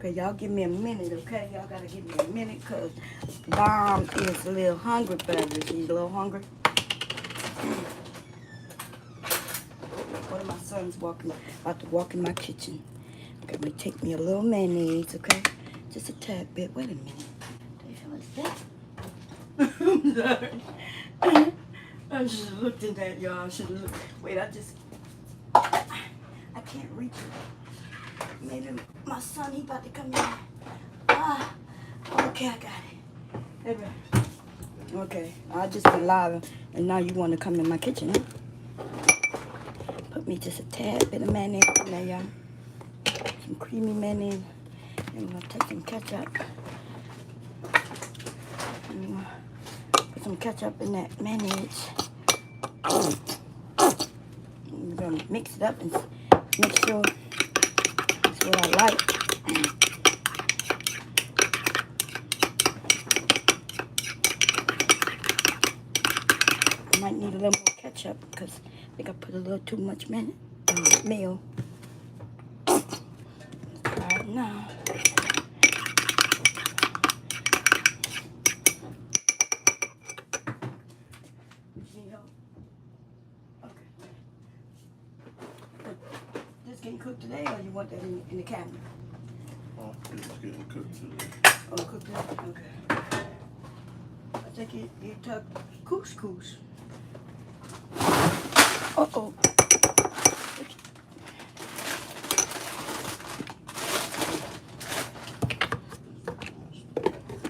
Okay, y'all give me a minute, okay? Y'all gotta give me a minute because Dom is a little hungry, baby. He's a little hungry. One of my sons about to walk in my kitchen. Okay, gonna take me a little mayonnaise, okay? Just a tad bit. Wait a minute. What the hell is that? I'm sorry. I just looked at that, y'all. I should have looked. Wait, I can't reach it. Maybe my son, he about to come in. Okay, I got it. Hey, bro. Okay, I just been live, and now you want to come in my kitchen, huh? Put me just a tad bit of mayonnaise in there, y'all. Some creamy mayonnaise. And I'm gonna take some ketchup. And I'm gonna put some ketchup in that mayonnaise. I'm gonna mix it up and make sure it's what I like. I might need a little more ketchup because I think I put a little too much meal. Right now. Need help? Okay. This getting cooked today, or you want that in the cabinet? Oh, it's getting cooked today. Oh, cooked today? Okay. I think you took couscous. Uh-oh.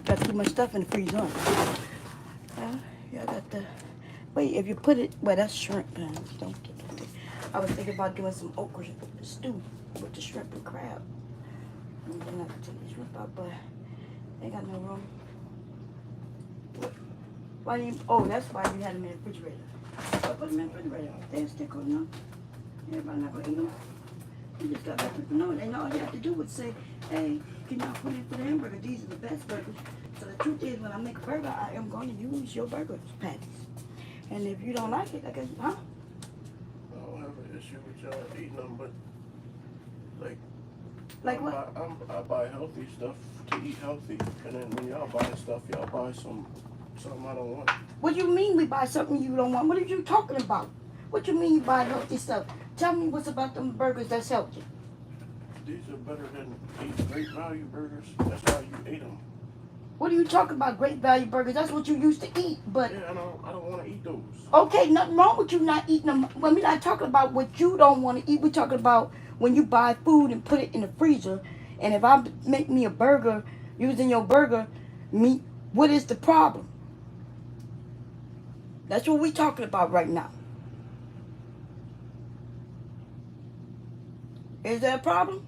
Got too much stuff in the freezer, huh? Yeah, I got the... Wait, if you put it... Well, that's shrimp. Don't. I was thinking about doing some okra stew with the shrimp and crab. And then I could take the shrimp out, but they got no room. Why do you... Oh, that's why you had them in the refrigerator. I put them in the refrigerator. They'll stick on them. Everybody not going to eat them. You just got to let people know. And all you have to do is say, hey, can y'all put in for the hamburger? These are the best burgers. So the truth is, when I make a burger, I am going to use your burger patties. And if you don't like it, I guess, huh? I don't have an issue with y'all eating them, but like what? I buy healthy stuff to eat healthy, and then when y'all buy stuff, y'all buy something I don't want. What do you mean we buy something you don't want? What are you talking about? What you mean you buy healthy stuff? Tell me what's about them burgers that's healthy. These are better than eating Great Value burgers. That's why you ate them. What are you talking about, Great Value burgers? That's what you used to eat, but... Yeah, I don't want to eat those. Okay, nothing wrong with you not eating them. Well, we're not talking about what you don't want to eat. We're talking about when you buy food and put it in the freezer. And if I make me a burger using your burger meat, what is the problem? That's what we're talking about right now. Is there a problem?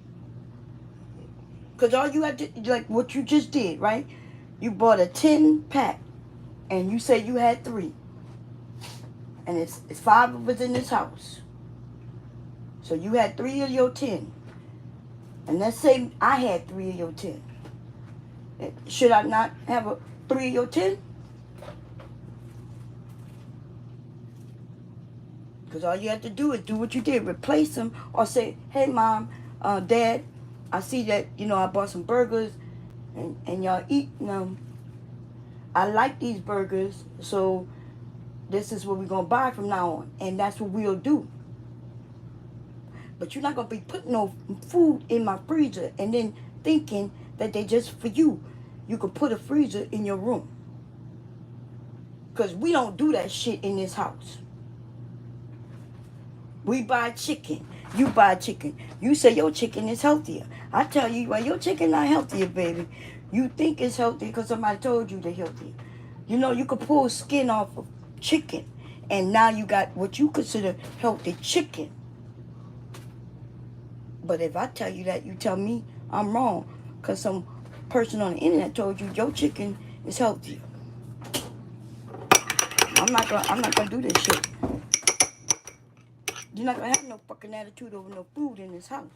Because all you had to, like what you just did, right? You bought a 10-pack and you say you had 3. And it's 5 of us in this house. So you had 3 of your 10. And let's say I had 3 of your 10. Should I not have 3 of your 10? Because all you have to do is do what you did. Replace them or say, hey, Mom, Dad, I see that, I bought some burgers and y'all eating them. I like these burgers, so this is what we're going to buy from now on. And that's what we'll do. But you're not going to be putting no food in my freezer and then thinking that they're just for you. You could put a freezer in your room. Because we don't do that shit in this house. We buy chicken. You buy chicken. You say your chicken is healthier. I tell you, well, your chicken not healthier, baby. You think it's healthy because somebody told you they're healthier. You could pull skin off of chicken. And now you got what you consider healthy chicken. But if I tell you that, you tell me I'm wrong. Because some person on the internet told you your chicken is healthier. I'm not gonna do this shit. You're not gonna have no fucking attitude over no food in this house.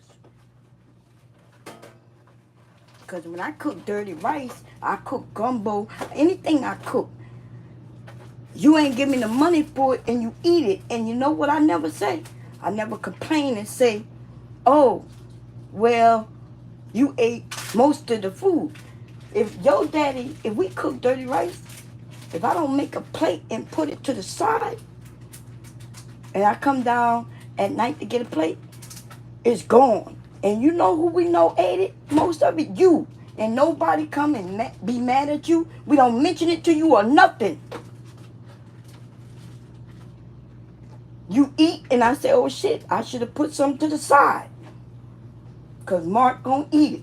Because when I cook dirty rice, I cook gumbo, anything I cook, you ain't give me the money for it and you eat it. And you know what I never say? I never complain and say, oh, well, you ate most of the food. If your daddy, if we cook dirty rice, if I don't make a plate and put it to the side, and I come down at night to get a plate, it's gone. And you know who we know ate it? Most of it, you. And nobody come and be mad at you. We don't mention it to you or nothing. You eat, and I say, oh shit, I should have put some to the side. Because Mark gonna eat it.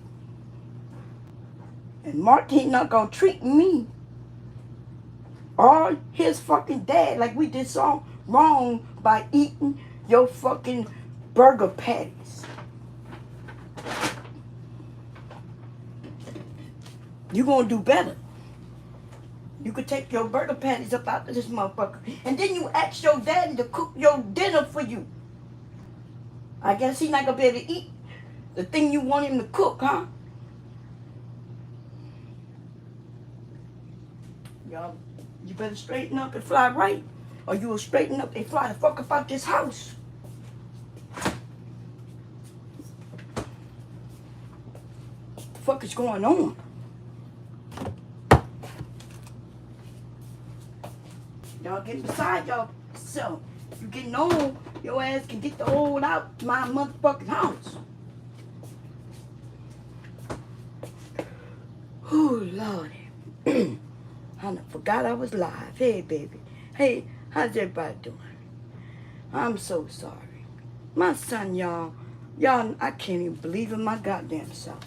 And Mark ain't not gonna treat me or his fucking dad like we did something wrong by eating your fucking burger patties. You gonna do better. You could take your burger patties up out of this motherfucker. And then you ask your daddy to cook your dinner for you. I guess he's not gonna be able to eat the thing you want him to cook, huh? Y'all, you better straighten up and fly right. Or you will straighten up and fly the fuck up out this house. What the fuck is going on? Y'all getting beside y'all self. You getting old, your ass can get the old out my motherfucking house. Oh, Lordy. I forgot I was live. Hey, baby. Hey, how's everybody doing? I'm so sorry. My son, y'all, I can't even believe in my goddamn self.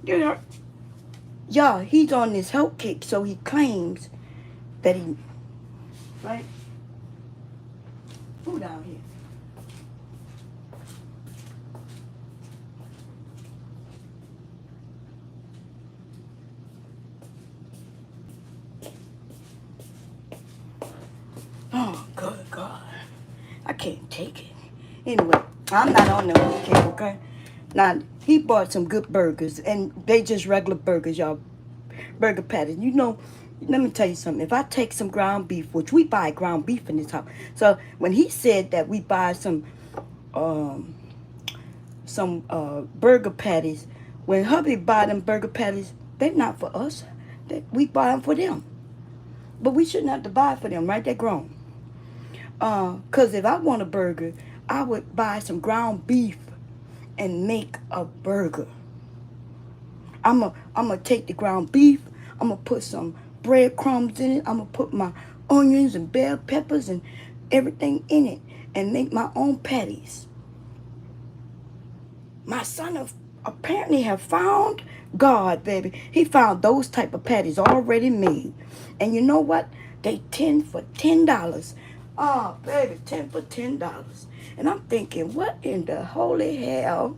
Y'all, he's on this health kick, so he claims that he, right? Who down here? Oh, good God. I can't take it. Anyway, I'm not on the kick, okay? Now, he bought some good burgers, and they just regular burgers, y'all. Burger patties. You know, let me tell you something. If I take some ground beef, which we buy ground beef in this house. So, when he said that we buy some burger patties, when hubby buy them burger patties, they're not for us. We buy them for them. But we shouldn't have to buy for them, right? They're grown. Because if I want a burger, I would buy some ground beef and make a burger. I'm gonna take the ground beef. I'm gonna put some breadcrumbs in it. I'm gonna put my onions and bell peppers and everything in it and make my own patties. My son apparently have found God, baby. He found those type of patties already made. And you know what? They 10 for $10. Oh, baby, 10 for $10. And I'm thinking, what in the holy hell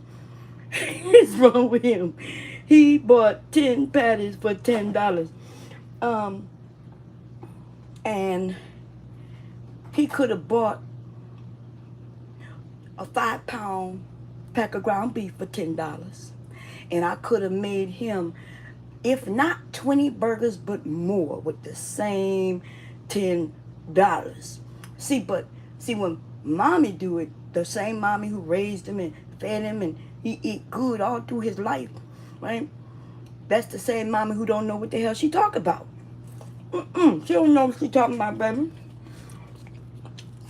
is wrong with him? He bought 10 patties for $10. And he could have bought a 5-pound pack of ground beef for $10. And I could have made him, if not 20 burgers, but more with the same $10. See, when mommy do it, the same mommy who raised him and fed him and he eat good all through his life, right? That's the same mommy who don't know what the hell she talk about. She don't know what she talking about, baby.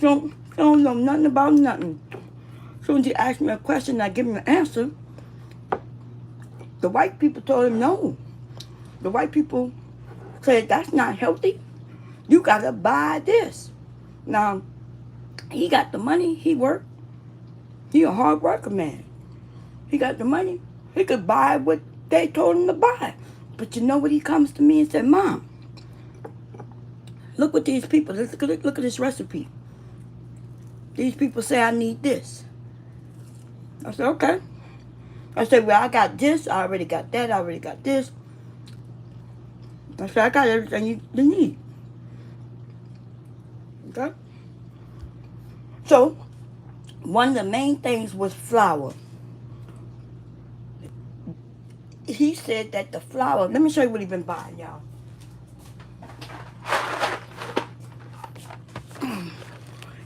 She don't know nothing about nothing. So when she asked me a question, I give him an answer. The white people told him no. The white people said, that's not healthy. You got to buy this. Now, he got the money. He worked. He a hard worker, man. He got the money. He could buy what they told him to buy. But you know what? He comes to me and said, Mom, look what these people, look at this recipe. These people say I need this. I said, okay. I said, well, I got this. I already got that. I already got this. I said, I got everything you need. Okay? So, one of the main things was flour. He said that the flour, let me show you what he's been buying, y'all.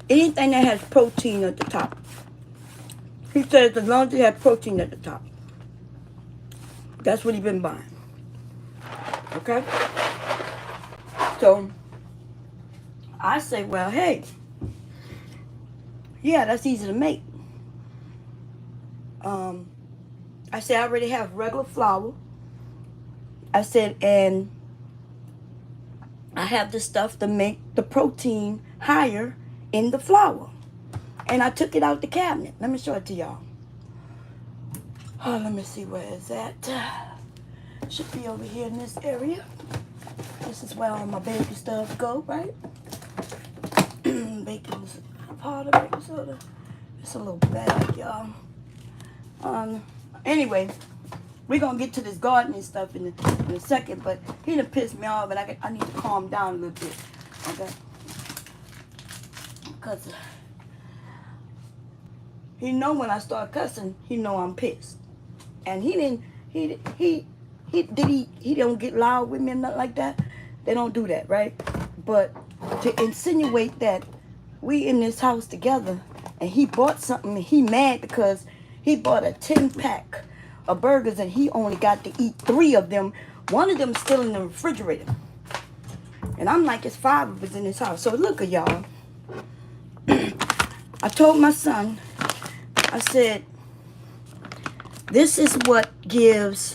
Anything that has protein at the top. He says as long as it has protein at the top. That's what he been buying. Okay? So, I say, well, hey, yeah, that's easy to make. I said, I already have regular flour. I said, and I have the stuff to make the protein higher in the flour. And I took it out the cabinet. Let me show it to y'all. Oh, let me see where it's at. Should be over here in this area. This is where all my baby stuff go, right? Baking powder, baking soda. It's a little bag, y'all. Anyway, we're gonna get to this gardening stuff in a second, but he done pissed me off, and I need to calm down a little bit, okay? Because he know when I start cussing, he know I'm pissed, and he don't get loud with me and nothing like that. They don't do that, right? But to insinuate that we in this house together, and he bought something, and he mad because he bought a 10-pack of burgers and he only got to eat 3 of them. One of them still in the refrigerator. And I'm like, it's 5 of us in this house. So look at y'all. I told my son, I said, this is what gives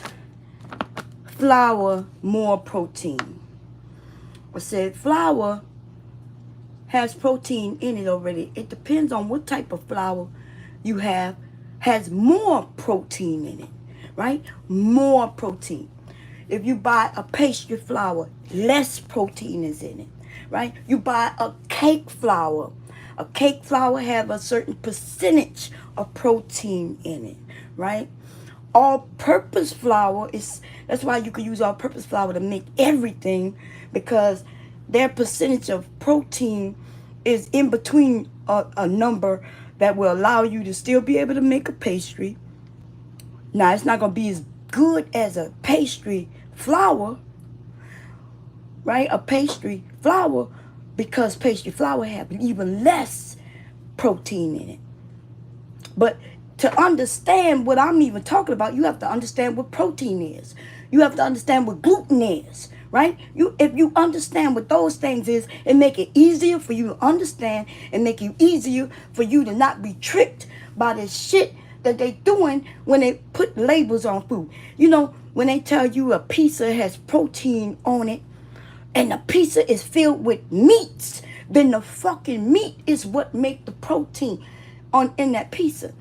flour more protein. I said, flour has protein in it already. It depends on what type of flour you have, has more protein in it, right? More protein. If you buy a pastry flour, less protein is in it, right? You buy a cake flour. A cake flour have a certain percentage of protein in it, right? All-purpose flour that's why you can use all-purpose flour to make everything, because their percentage of protein is in between a number that will allow you to still be able to make a pastry. Now, it's not going to be as good as a pastry flour, right? A pastry flour, because pastry flour have even less protein in it. But to understand what I'm even talking about, you have to understand what protein is. You have to understand what gluten is, right? If you understand what those things is, it make it easier for you to understand and make it easier for you to not be tricked by this shit that they doing when they put labels on food. You know, when they tell you a pizza has protein on it and the pizza is filled with meats, then the fucking meat is what make the protein in that pizza.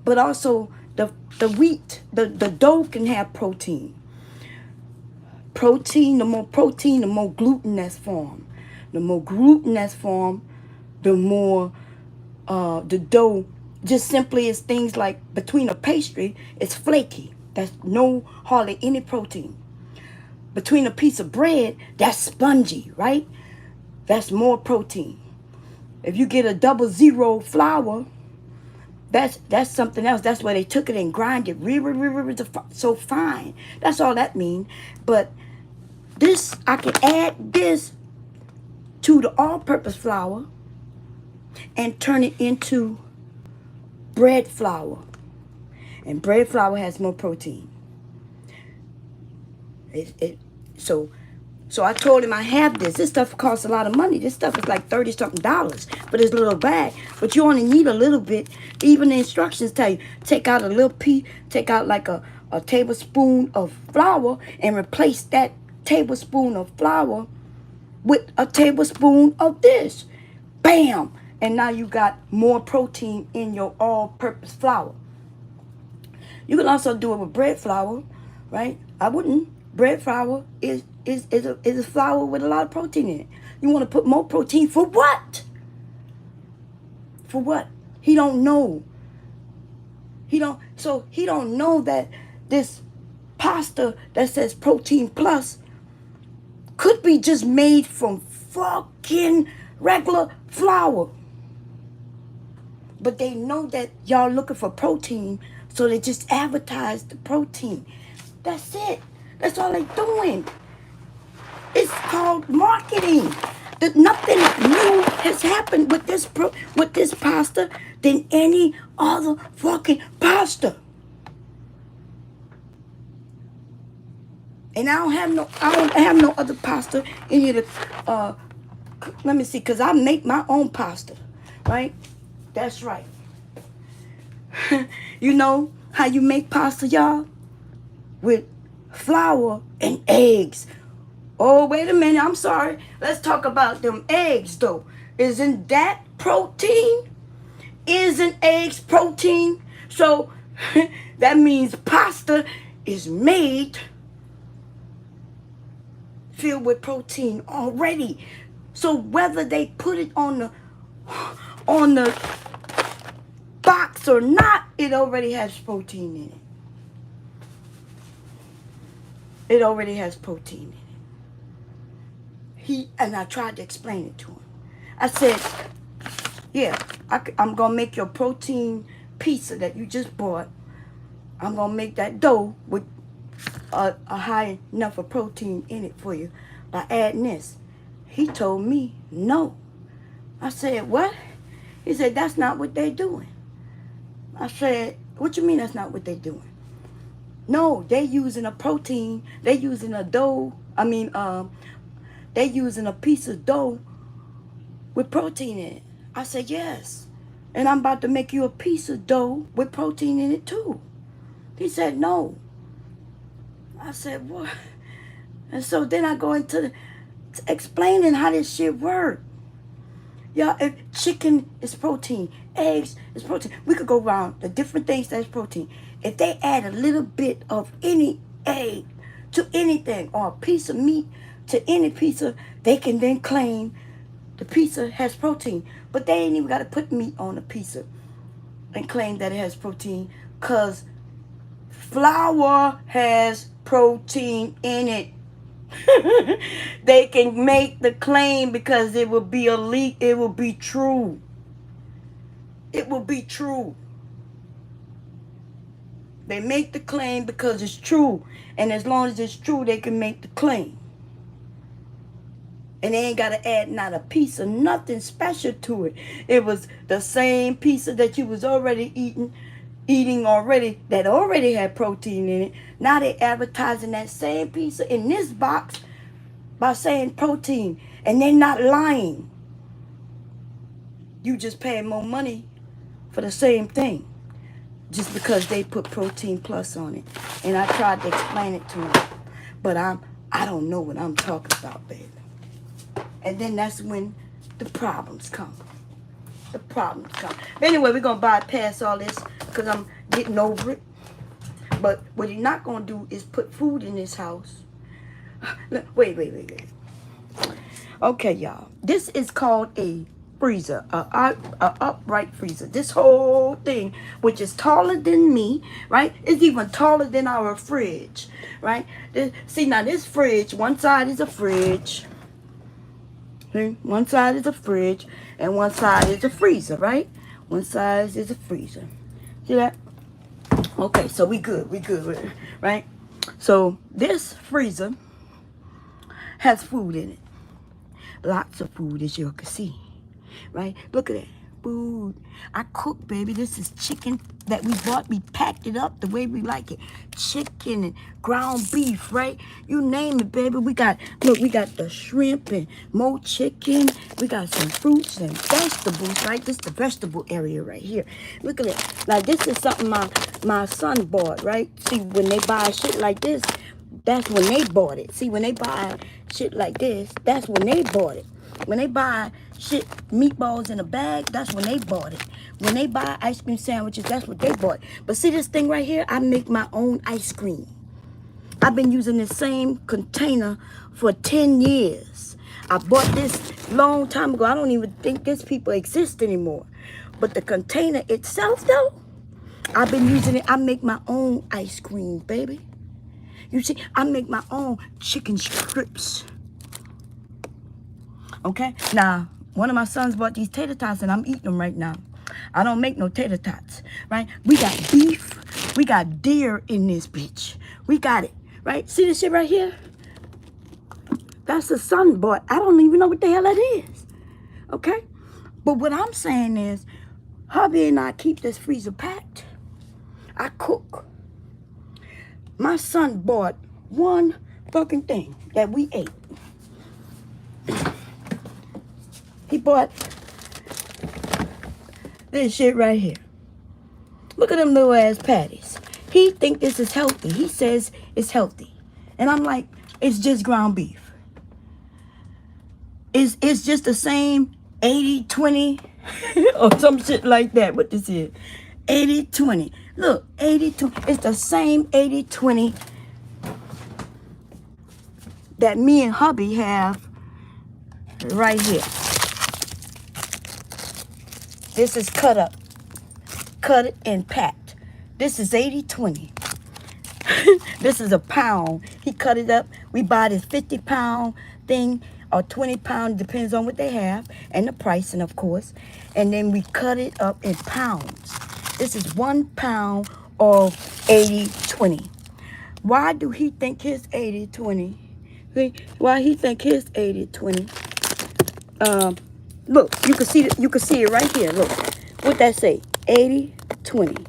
But also the wheat, the dough can have protein. Protein, the more protein, the more gluten that's formed. The more gluten that's formed, the more the dough just simply is things like between a pastry, it's flaky. That's hardly any protein. Between a piece of bread, that's spongy, right? That's more protein. If you get a 00 flour, that's something else. That's where they took it and grind it really so fine. That's all that means. But this, I can add this to the all-purpose flour and turn it into bread flour. And bread flour has more protein. So I told him I have this. This stuff costs a lot of money. This stuff is like $30-something for this little bag. But you only need a little bit. Even the instructions tell you, take out a little take out like a tablespoon of flour and replace that tablespoon of flour with a tablespoon of this. Bam! And now you got more protein in your all-purpose flour. You can also do it with bread flour, right? I wouldn't. Bread flour is a flour with a lot of protein in it. You want to put more protein for what? For what? He don't know. He don't know that this pasta that says protein plus could be just made from fucking regular flour. But they know that y'all looking for protein, so they just advertise the protein. That's it. That's all they doing. It's called marketing. Nothing new has happened with this pasta than any other fucking pasta. And I don't have no other pasta in here to, let me see, because I make my own pasta, right? That's right. You know how you make pasta, y'all? With flour and eggs. Oh, wait a minute. I'm sorry. Let's talk about them eggs, though. Isn't that protein? Isn't eggs protein? So that means pasta is made filled with protein already. So whether they put it on the box or not, it already has protein in it. It already has protein in it. And I tried to explain it to him. I said, yeah, I'm going to make your protein pizza that you just bought. I'm going to make that dough with a high enough of protein in it for you by adding this. He told me no. I said, what? He said, that's not what they're doing. I said, what you mean that's not what they're doing? No, they're using a protein. They're using a dough. They're using a piece of dough with protein in it. I said, yes. And I'm about to make you a piece of dough with protein in it too. He said, no. I said, what? And so then I go into explaining how this shit works. Y'all, if chicken is protein, eggs is protein. We could go around the different things that's protein. If they add a little bit of any egg to anything or a piece of meat to any pizza, they can then claim the pizza has protein. But they ain't even got to put meat on the pizza and claim that it has protein, because flour has protein in it. They can make the claim because it will be a leak. It will be true. It will be true. They make the claim because it's true. And as long as it's true, they can make the claim. And they ain't got to add not a piece of nothing special to it. It was the same pizza that you was already eating already, that already had protein in it. Now they advertising that same pizza in this box by saying protein. And they're not lying. You just paying more money for the same thing, just because they put protein plus on it. And I tried to explain it to him, but I don't know what I'm talking about, baby. And then that's when the problems come. The problems come. Anyway, we're going to bypass all this because I'm getting over it. But what you're not going to do is put food in this house. Wait. Okay, y'all. This is called a freezer, a upright freezer. This whole thing, which is taller than me, right? It's even taller than our fridge, right? See, now this fridge, one side is a fridge. See? One side is a fridge and one side is a freezer, right? One side is a freezer. See that? Okay, so we good, right? So this freezer has food in it. Lots of food, as you can see, right? Look at that. Food. I cook, baby. This is chicken that we bought. We packed it up the way we like it. Chicken and ground beef, right? You name it, baby. We got the shrimp and more chicken. We got some fruits and vegetables, right? This is the vegetable area right here. Look at it. Now, this is something my son bought, right? See, when they buy shit like this, that's when they bought it. See, when they buy shit like this, that's when they bought it. When they buy shit, meatballs in a bag, that's when they bought it. When they buy ice cream sandwiches, that's what they bought. But see this thing right here? I make my own ice cream. I've been using this same container for 10 years. I bought this long time ago. I don't even think this people exist anymore. But the container itself, though, I've been using it. I make my own ice cream, baby. You see, I make my own chicken strips. Okay? Now, one of my sons bought these tater tots and I'm eating them right now. I don't make no tater tots, right? We got beef. We got deer in this bitch. We got it, right? See this shit right here? That's the son bought. I don't even know what the hell that is. Okay? But what I'm saying is, hubby and I keep this freezer packed. I cook. My son bought one fucking thing that we ate. He bought this shit right here. Look at them little ass patties. He think this is healthy. He says it's healthy. And I'm like, it's just ground beef. It's just the same 80-20 or some shit like that. What this is? 80-20. Look, 80-20. It's the same 80-20 that me and hubby have right here. This is cut up. Cut it and packed. This is 80-20. This is a pound. He cut it up. We buy this 50-pound thing or 20-pound, depends on what they have and the pricing, of course. And then we cut it up in pounds. This is 1 pound of 80-20. Why do he think his 80-20? Why he think his 80-20? Look, you can see it right here. Look, what that say? 80-20.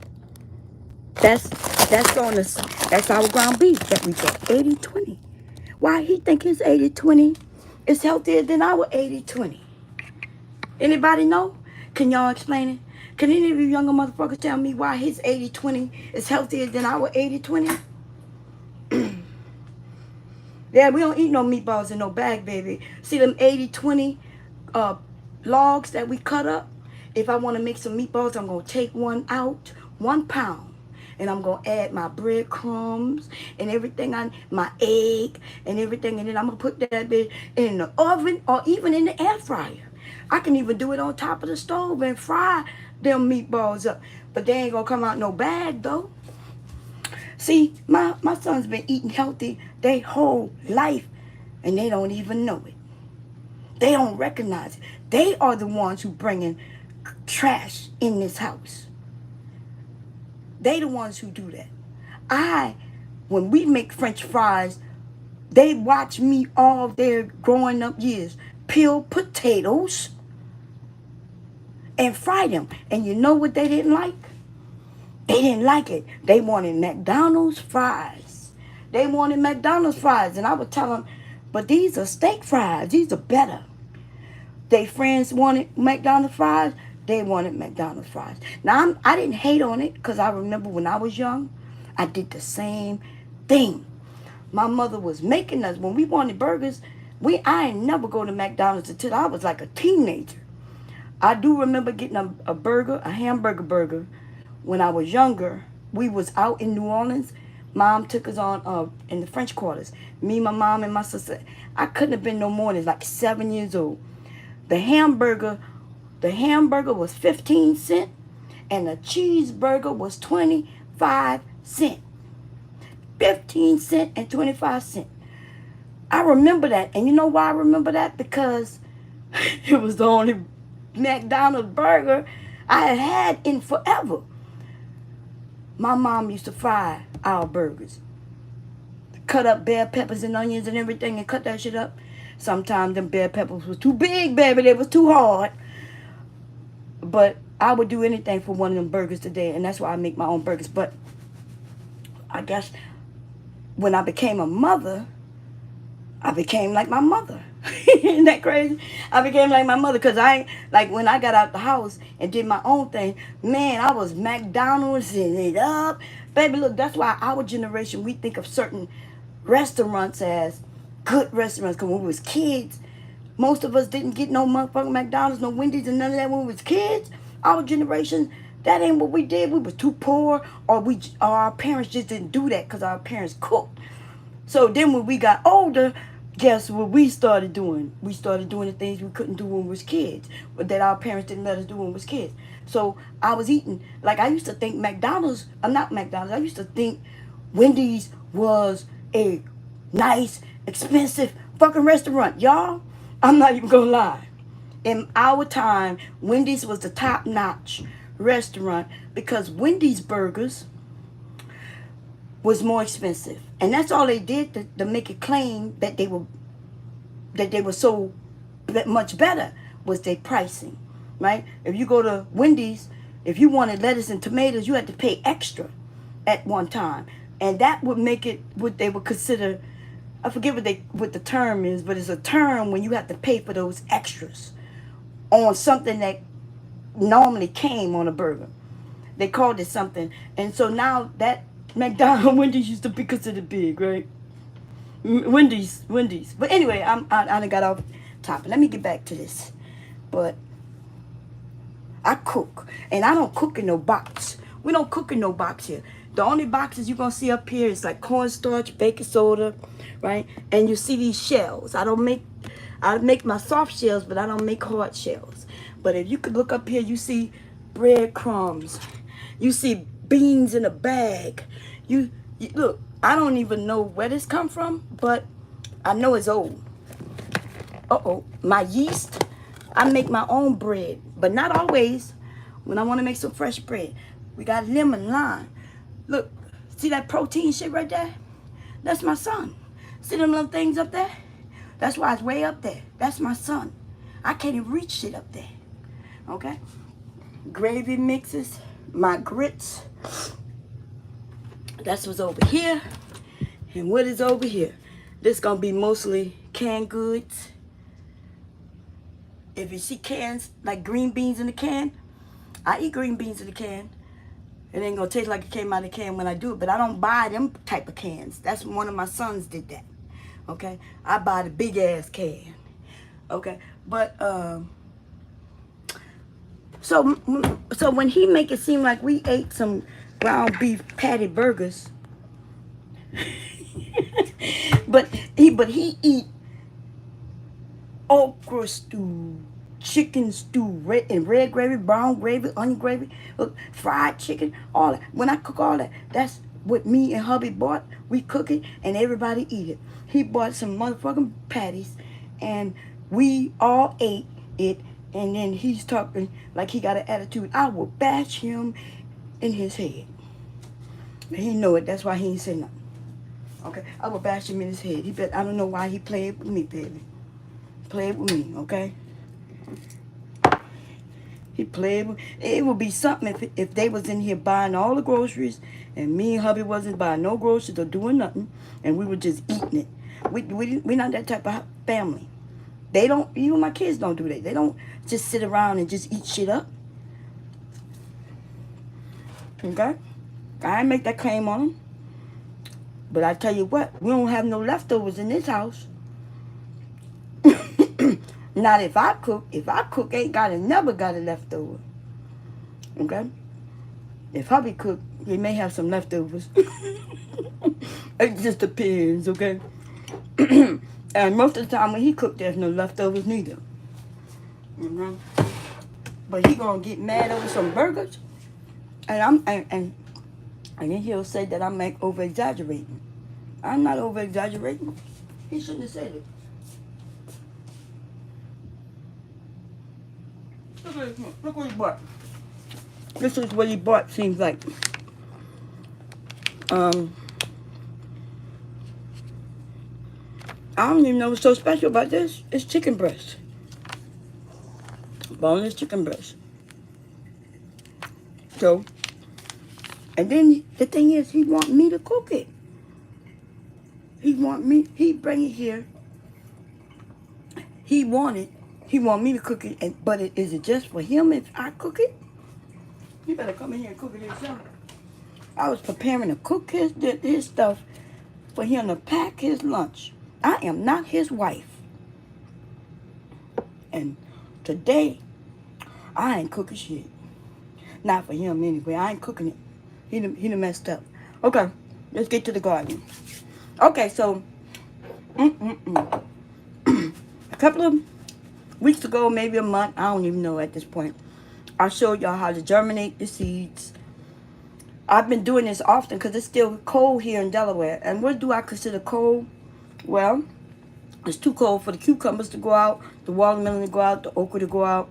That's on us. That's our ground beef that we get. 80-20. Why he think his 80-20 is healthier than our 80-20? Anybody know? Can y'all explain it? Can any of you younger motherfuckers tell me why his 80-20 is healthier than our 80-20? Yeah, we don't eat no meatballs in no bag, baby. See them 80-20 logs that we cut up? If I want to make some meatballs, I'm going to take one out, 1 pound. And I'm going to add my breadcrumbs and everything, my egg and everything. And then I'm going to put that bit in the oven or even in the air fryer. I can even do it on top of the stove and fry them meatballs up. But they ain't going to come out no bag, though. See, my son's been eating healthy their whole life, and they don't even know it. They don't recognize it. They are the ones who bringing trash in this house. They the ones who do that. When we make French fries, they watch me all their growing up years peel potatoes and fry them. And you know what they didn't like? They didn't like it. They wanted McDonald's fries. They wanted McDonald's fries. And I would tell them, but these are steak fries. These are better. Their friends wanted McDonald's fries. They wanted McDonald's fries. Now, I didn't hate on it because I remember when I was young, I did the same thing. My mother was making us, when we wanted burgers, I ain't never go to McDonald's until I was like a teenager. I do remember getting a burger, a hamburger burger, when I was younger. We was out in New Orleans. Mom took us on in the French Quarters. Me, my mom, and my sister. I couldn't have been no more than like 7 years old. The hamburger was 15 cents and the cheeseburger was 25 cents. 15 cents and 25 cents. I remember that. And you know why I remember that? Because it was the only McDonald's burger I had in forever. My mom used to fry our burgers. Cut up bell peppers and onions and everything and cut that shit up. Sometimes them bell peppers was too big, baby. They was too hard. But I would do anything for one of them burgers today. And that's why I make my own burgers. But I guess when I became a mother, I became like my mother. Isn't that crazy? I became like my mother because when I got out the house and did my own thing, man, I was McDonald's-ing it up. Baby, look, that's why our generation, we think of certain restaurants as good restaurants. Because when we was kids, most of us didn't get no motherfucking McDonald's, no Wendy's, and none of that when we was kids. Our generation, that ain't what we did. We was too poor, or our parents just didn't do that because our parents cooked. So then when we got older, guess what we started doing? We started doing the things we couldn't do when we was kids, but that our parents didn't let us do when we was kids. So I was eating, like I used to think I used to think Wendy's was a nice, expensive fucking restaurant. Y'all, I'm not even gonna lie. In our time, Wendy's was the top-notch restaurant because Wendy's burgers was more expensive. And that's all they did to make it claim that they were so much better was their pricing, right? If you go to Wendy's, if you wanted lettuce and tomatoes, you had to pay extra at one time. And that would make it what they would consider I forget what the term is, but it's a term when you have to pay for those extras on something that normally came on a burger. They called it something. And so now that McDonald's, Wendy's used to be considered big, right? Wendy's. But anyway, I done got off topic. Let me get back to this. But I cook, and I don't cook in no box. We don't cook in no box here. The only boxes you're gonna see up here is like cornstarch, baking soda, right? And you see these shells. I make my soft shells, but I don't make hard shells. But if you could look up here, you see breadcrumbs. You see beans in a bag. You look, I don't even know where this come from, but I know it's old. My yeast, I make my own bread, but not always. When I want to make some fresh bread, we got lemon, lime. Look, see that protein shit right there? That's my son. See them little things up there? That's why it's way up there. That's my son. I can't even reach shit up there. Okay? Gravy mixes, my grits. That's what's over here. And what is over here? This gonna be mostly canned goods. If you see cans, like green beans in the can, I eat green beans in the can. It ain't gonna taste like it came out of the can when I do it, but I don't buy them type of cans. That's one of my sons did that. Okay? I buy the big ass can. Okay? But so when he make it seem like we ate some ground beef patty burgers, but he eat okra stew, chicken stew, red gravy, brown gravy, onion gravy, fried chicken, all that. When I cook all that, that's what me and hubby bought. We cook it and everybody eat it. He bought some motherfucking patties and we all ate it. And then he's talking like he got an attitude. I will bash him in his head. He know it. That's why he ain't say nothing. Okay? I will bash him in his head. I don't know why he played with me, baby. Played with me, okay? He played with... It would be something if they was in here buying all the groceries and me and hubby wasn't buying no groceries or doing nothing and we were just eating it. We're not that type of family. They don't... Even my kids don't do that. They don't just sit around and just eat shit up. Okay? I ain't make that claim on them. But I tell you what, we don't have no leftovers in this house. Not if I cook. If I cook, never got a leftover. Okay? If hubby cook, he may have some leftovers. It just depends, okay? And most of the time when he cook, there's no leftovers neither. But he gonna get mad over some burgers, and then he'll say that I'm over exaggerating. I'm not over exaggerating. He shouldn't have said it. Look what he bought. This is what he bought. Seems like. I don't even know what's so special about this. It's chicken breast. Boneless chicken breast. So, and then the thing is, he want me to cook it. He bring it here. He want me to cook it, but is it just for him if I cook it? You better come in here and cook it yourself. I was preparing to cook his stuff for him to pack his lunch. I am not his wife. And today, I ain't cooking shit. Not for him anyway. I ain't cooking it. He done messed up. Okay, let's get to the garden. Okay, so a couple of weeks ago, maybe a month, I don't even know at this point, I showed y'all how to germinate the seeds. I've been doing this often because it's still cold here in Delaware. And what do I consider cold? Well, it's too cold for the cucumbers to go out, the watermelon to go out, the okra to go out,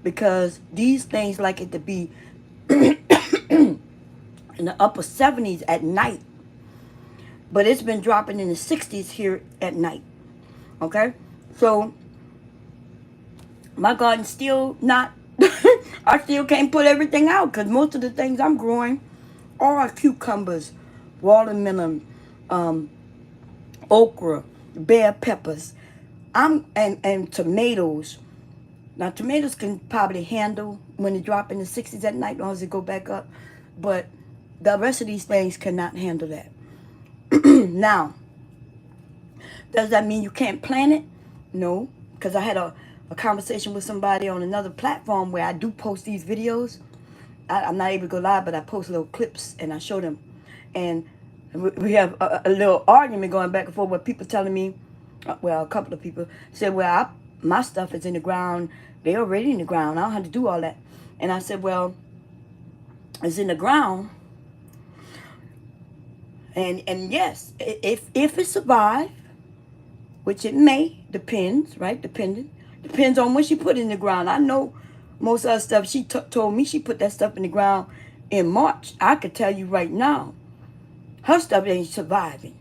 because these things like it to be in the upper 70s at night. But it's been dropping in the 60s here at night. Okay? So, my garden's still not... I still can't put everything out because most of the things I'm growing are cucumbers, watermelon, okra, bell peppers, and tomatoes. Now tomatoes can probably handle when they drop in the 60s at night, as long as they go back up. But the rest of these things cannot handle that. Now, does that mean you can't plant it? No, because I had a conversation with somebody on another platform where I do post these videos. I'm not able to go live, but I post little clips and I show them. And we have a little argument going back and forth where people telling me, well, a couple of people said, well, my stuff is in the ground. They're already in the ground. I don't have to do all that. And I said, well, it's in the ground. And yes, if it survives, which it may, depends, right? Depends on when she put it in the ground. I know most of the stuff she told me she put that stuff in the ground in March. I could tell you right now, her stuff ain't surviving.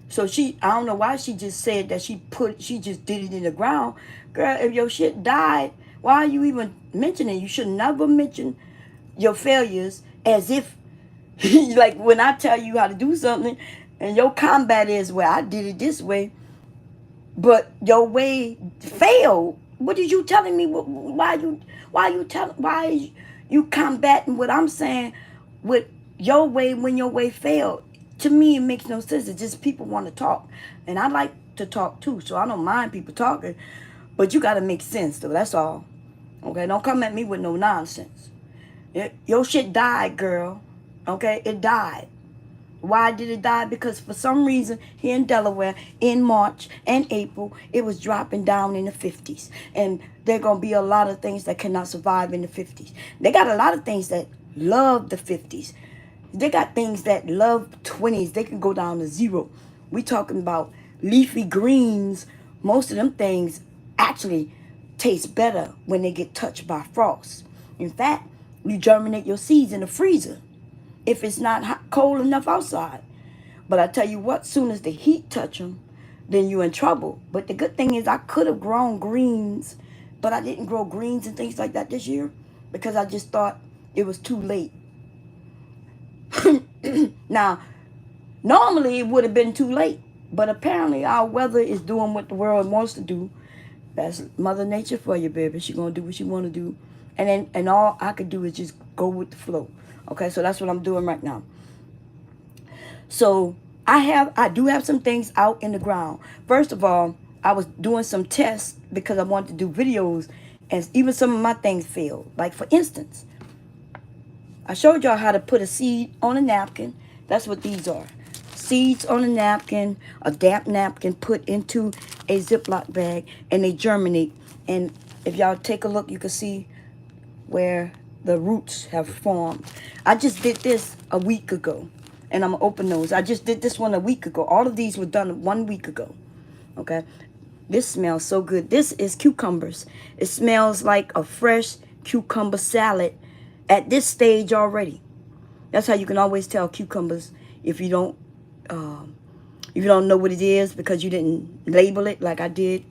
So I don't know why she just said that she just did it in the ground. Girl, if your shit died, why are you even mentioning it? You should never mention your failures as if, like when I tell you how to do something and your combat is, well, I did it this way, but your way failed. What are you telling me? Why you combating what I'm saying with your way when your way failed? To me, it makes no sense. It's just people want to talk. And I like to talk too, so I don't mind people talking. But you got to make sense, though. That's all. Okay? Don't come at me with no nonsense. Your shit died, girl. Okay? It died. Why did it die? Because for some reason here in Delaware, in March and April, it was dropping down in the 50s. And there are going to be a lot of things that cannot survive in the 50s. They got a lot of things that love the 50s. They got things that love 20s. They can go down to 0. We talking about leafy greens. Most of them things actually taste better when they get touched by frost. In fact, you germinate your seeds in the freezer if it's not cold enough outside. But I tell you what, soon as the heat touch them, then you're in trouble. But the good thing is I could have grown greens, but I didn't grow greens and things like that this year because I just thought it was too late. Now, normally it would have been too late, but apparently our weather is doing what the world wants to do. That's Mother Nature for you, baby. She's going to do what she want to do. And all I could do is just go with the flow. Okay, so that's what I'm doing right now. So I do have some things out in the ground. First of all, I was doing some tests because I wanted to do videos, and even some of my things failed. Like for instance, I showed y'all how to put a seed on a napkin. That's what these are. Seeds on a napkin, a damp napkin put into a Ziploc bag, and they germinate. And if y'all take a look, you can see where the roots have formed. I just did this a week ago, and I'm going to open those. I just did this one a week ago. All of these were done 1 week ago. Okay? This smells so good. This is cucumbers. It smells like a fresh cucumber salad at this stage already. That's how you can always tell cucumbers if you don't know what it is because you didn't label it like I did.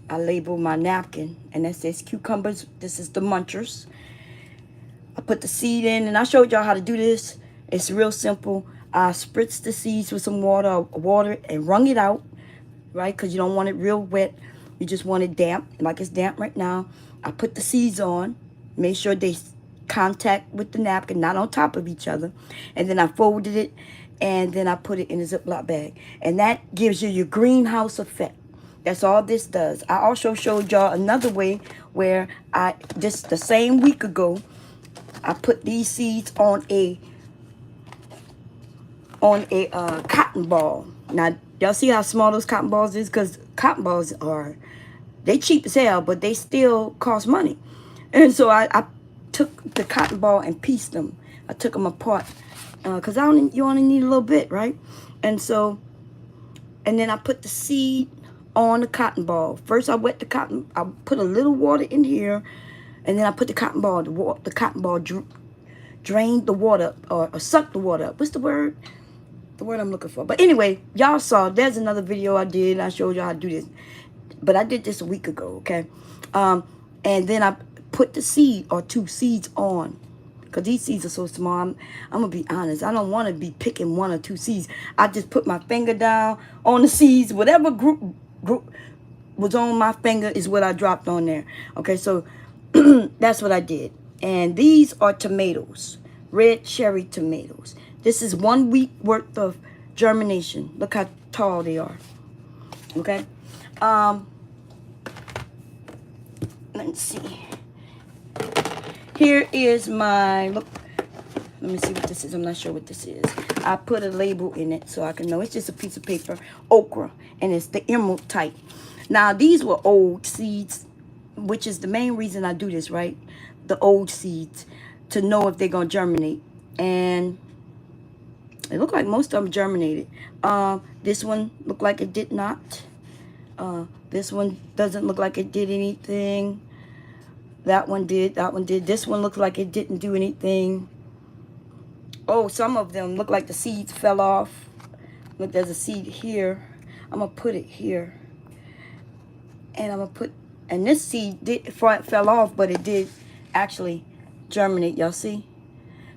I labeled my napkin and that says cucumbers. This is the munchers. I put the seed in and I showed y'all how to do this. It's real simple. I spritzed the seeds with some water and wrung it out, right? Because you don't want it real wet. You just want it damp, like it's damp right now. I put the seeds on, made sure they contact with the napkin, not on top of each other. And then I folded it and then I put it in a Ziploc bag. And that gives you your greenhouse effect. That's all this does. I also showed y'all another way where just the same week ago, I put these seeds on a cotton ball. Now, y'all see how small those cotton balls is? Because cotton balls they cheap as hell, but they still cost money. And so I took the cotton ball and pieced them. I took them apart because you only need a little bit, right? And then I put the seed on the cotton ball. First, I wet the cotton. I put a little water in here, and then I put the cotton ball. The cotton ball drained the water or sucked the water up. What's the word? The word I'm looking for. But anyway, y'all saw. There's another video I did. And I showed y'all how to do this. But I did this a week ago. Okay, and then I put the seed or 2 seeds on. because these seeds are so small. I'm gonna be honest. I don't want to be picking 1 or 2 seeds. I just put my finger down on the seeds. Whatever group was on my finger is what I dropped on there. Okay, so that's what I did. And these are tomatoes, red cherry tomatoes. This is 1 week worth of germination. Look how tall they are. Okay. Let's see. Here is my, look, let me see what this is. I'm not sure what this is. I put a label in it so I can know. It's just a piece of paper, okra, and it's the emerald type. Now, these were old seeds, which is the main reason I do this, right? The old seeds, to know if they're going to germinate. And it looked like most of them germinated. This one looked like it did not. This one doesn't look like it did anything. That one did. That one did. This one looked like it didn't do anything. Oh, some of them look like the seeds fell off. Look, there's a seed here. I'm going to put it here. And I'm going to put, and this seed fell off, but it did actually germinate. Y'all see?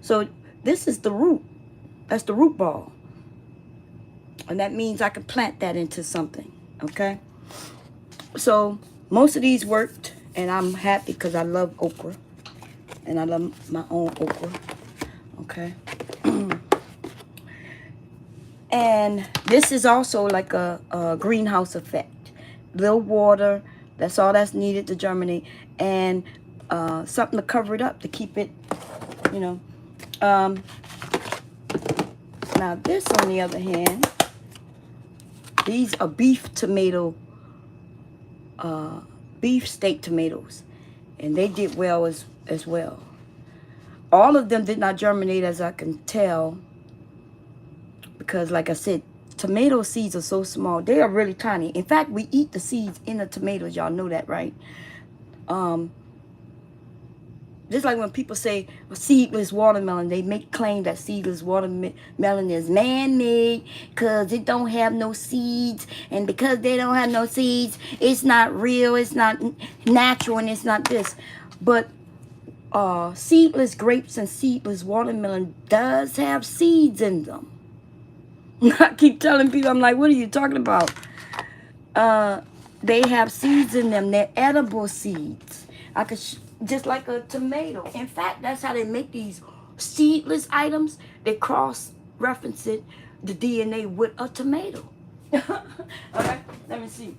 So this is the root. That's the root ball. And that means I can plant that into something. Okay? So most of these worked. And I'm happy because I love okra. And I love my own okra. Okay? And this is also like a greenhouse effect. Little water. That's all that's needed to germinate. And something to cover it up to keep it, you know. Now this, on the other hand, these are beef tomato, beef steak tomatoes. And they did well as well. All of them did not germinate, as I can tell. Because, like I said, tomato seeds are so small. They are really tiny. In fact, we eat the seeds in the tomatoes. Y'all know that, right? Just like when people say seedless watermelon, they make claim that seedless watermelon is man-made because it don't have no seeds. And because they don't have no seeds, it's not real, it's not natural, and it's not this. But seedless grapes and seedless watermelon does have seeds in them. I keep telling people, I'm like, what are you talking about? They have seeds in them. They're edible seeds. I could just like a tomato. In fact, that's how they make these seedless items. They cross-reference it, the DNA, with a tomato. Okay, let me see.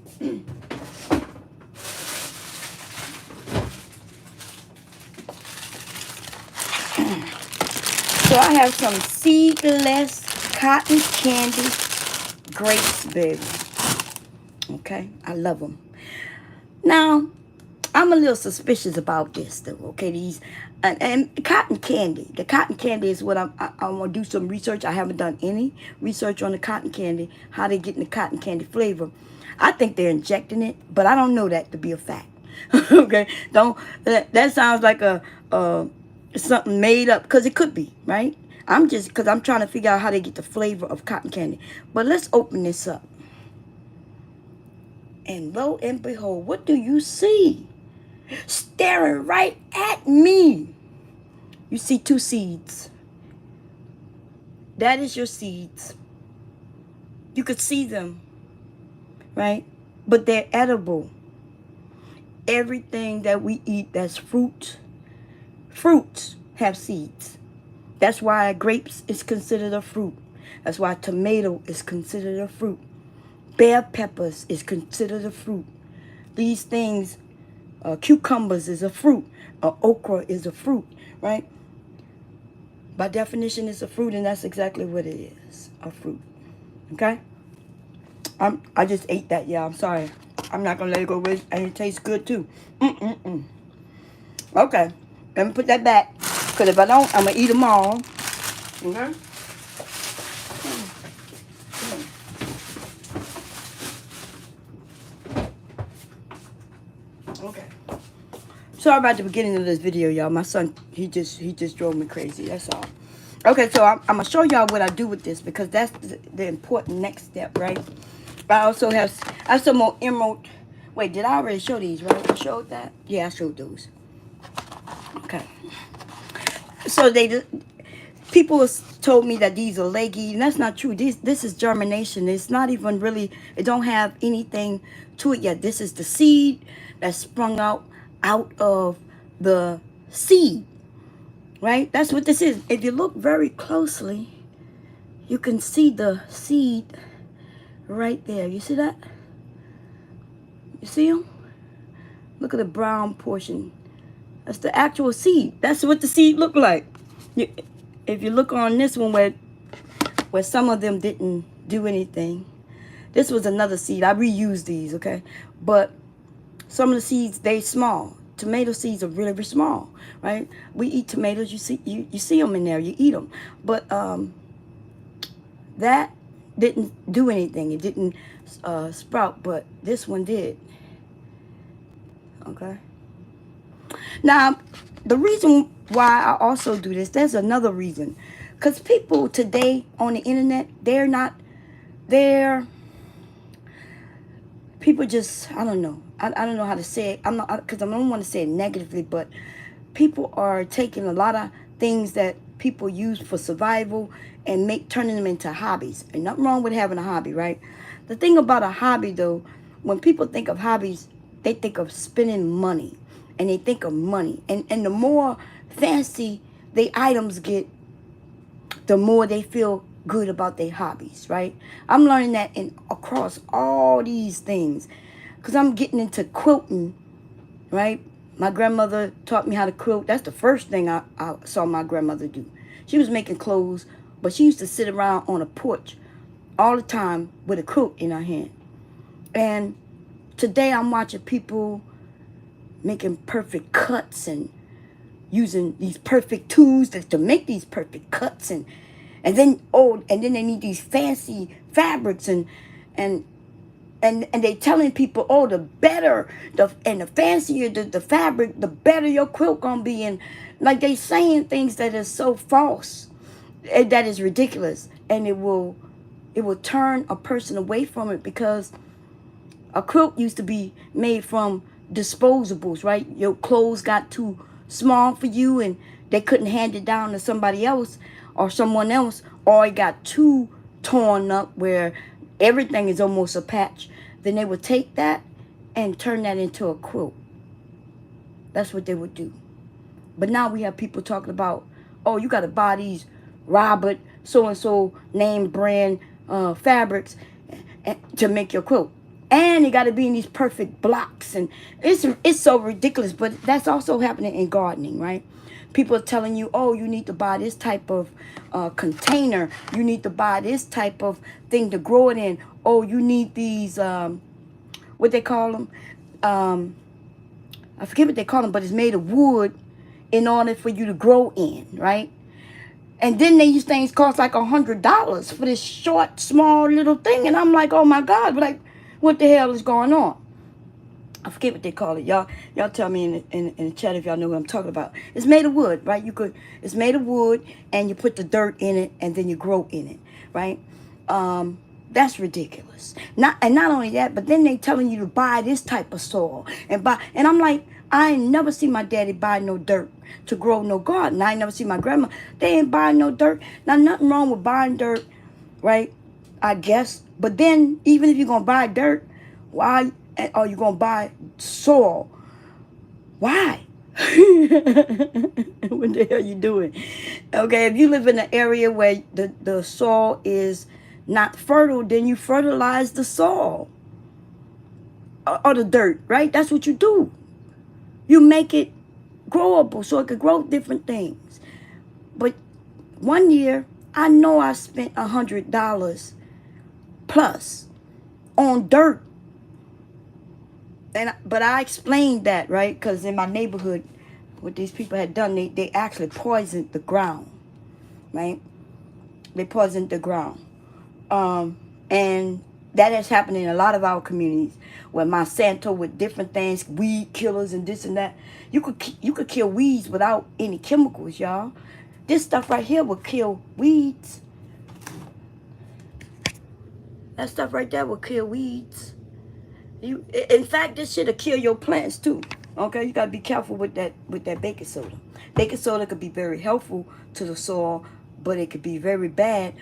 So I have some seedless cotton candy grapes, baby. Okay, I love them. Now, I'm a little suspicious about this, though. Okay, these and cotton candy. The cotton candy is what I want to do some research. I haven't done any research on the cotton candy, how they getting the cotton candy flavor. I think they're injecting it, but I don't know that to be a fact. Okay, that sounds like a something made up, because it could be, right? I'm trying to figure out how they get the flavor of cotton candy. But let's open this up. And lo and behold, what do you see? Staring right at me. You see 2 seeds. That is your seeds. You could see them, right? But they're edible. Everything that we eat that's fruits have seeds. That's why grapes is considered a fruit. That's why tomato is considered a fruit. Bell peppers is considered a fruit. These things, cucumbers is a fruit. Okra is a fruit, right? By definition, it's a fruit, and that's exactly what it is, a fruit. Okay? I just ate that, yeah. I'm sorry. I'm not gonna let it go with, and it tastes good too. Okay, let me put that back, because if I don't, I'm gonna eat them all. Okay? Okay. Sorry about the beginning of this video, y'all. My son, he just drove me crazy. That's all. Okay, so I'm gonna show y'all what I do with this, because that's the important next step, right? I also have some more emerald. Wait, did I already show these, right? I showed that? Yeah, I showed those. Okay. So people told me that these are leggy, and that's not true. This is germination. It's not even really. It don't have anything to it yet. This is the seed that sprung out of the seed, right? That's what this is. If you look very closely, you can see the seed right there. You see that? You see them? Look at the brown portion. That's the actual seed. That's what the seed looked like. If you look on this one where some of them didn't do anything, this was another seed. I reused these, okay? But some of the seeds, they small. Tomato seeds are really, really small, right? We eat tomatoes. You see them in there. You eat them. But that didn't do anything. It didn't sprout, but this one did. Okay. Now, the reason why I also do this, there's another reason. Because people today on the internet, people just, I don't know. I don't know how to say it. Because I don't want to say it negatively, but people are taking a lot of things that people use for survival and turning them into hobbies. And nothing wrong with having a hobby, right? The thing about a hobby, though, when people think of hobbies, they think of spending money. And they think of money. And the more fancy the items get, the more they feel good about their hobbies, right? I'm learning that across all these things. Because I'm getting into quilting, right? My grandmother taught me how to quilt. That's the first thing I saw my grandmother do. She was making clothes, but she used to sit around on a porch all the time with a quilt in her hand. And today I'm watching people making perfect cuts and using these perfect tools to make these perfect cuts and then they need these fancy fabrics and they telling people, oh, the better the fancier the fabric, the better your quilt gonna be, and like they saying things that is so false and that is ridiculous, and it will turn a person away from it, because a quilt used to be made from disposables, right? Your clothes got too small for you and they couldn't hand it down to somebody else or someone else, or it got too torn up where everything is almost a patch. Then they would take that and turn that into a quilt. That's what they would do. But now we have people talking about, oh, you got to buy these Robert so-and-so name brand fabrics to make your quilt. And it got to be in these perfect blocks. And it's so ridiculous. But that's also happening in gardening, right? People are telling you, oh, you need to buy this type of container. You need to buy this type of thing to grow it in. Oh, you need these, what they call them? I forget what they call them, but it's made of wood in order for you to grow in, right? And then these things cost like $100 for this short, small little thing. And I'm like, oh, my God, like, what the hell is going on? I forget what they call it. Y'all tell me in the chat if y'all know what I'm talking about. It's made of wood, right? It's made of wood, and you put the dirt in it, and then you grow in it, right? That's ridiculous. Not only that, but then they telling you to buy this type of soil and I'm like, I ain't never see my daddy buy no dirt to grow no garden. I ain't never see my grandma. They ain't buying no dirt. Now, nothing wrong with buying dirt, right? I guess. But then, even if you're going to buy dirt, why are you going to buy soil? Why? What the hell you doing? Okay, if you live in an area where the soil is not fertile, then you fertilize the soil or the dirt, right? That's what you do. You make it growable so it could grow different things. But one year, I know I spent $100 plus on dirt. But I explained that, right? Because in my neighborhood, what these people had done, they actually poisoned the ground, right? They poisoned the ground. And that has happened in a lot of our communities, where Monsanto with different things, weed killers and this and that. You could kill weeds without any chemicals, y'all. This stuff right here will kill weeds. That stuff right there will kill weeds. In fact, this shit'll kill your plants too. Okay, you gotta be careful with that baking soda. Baking soda could be very helpful to the soil, but it could be very bad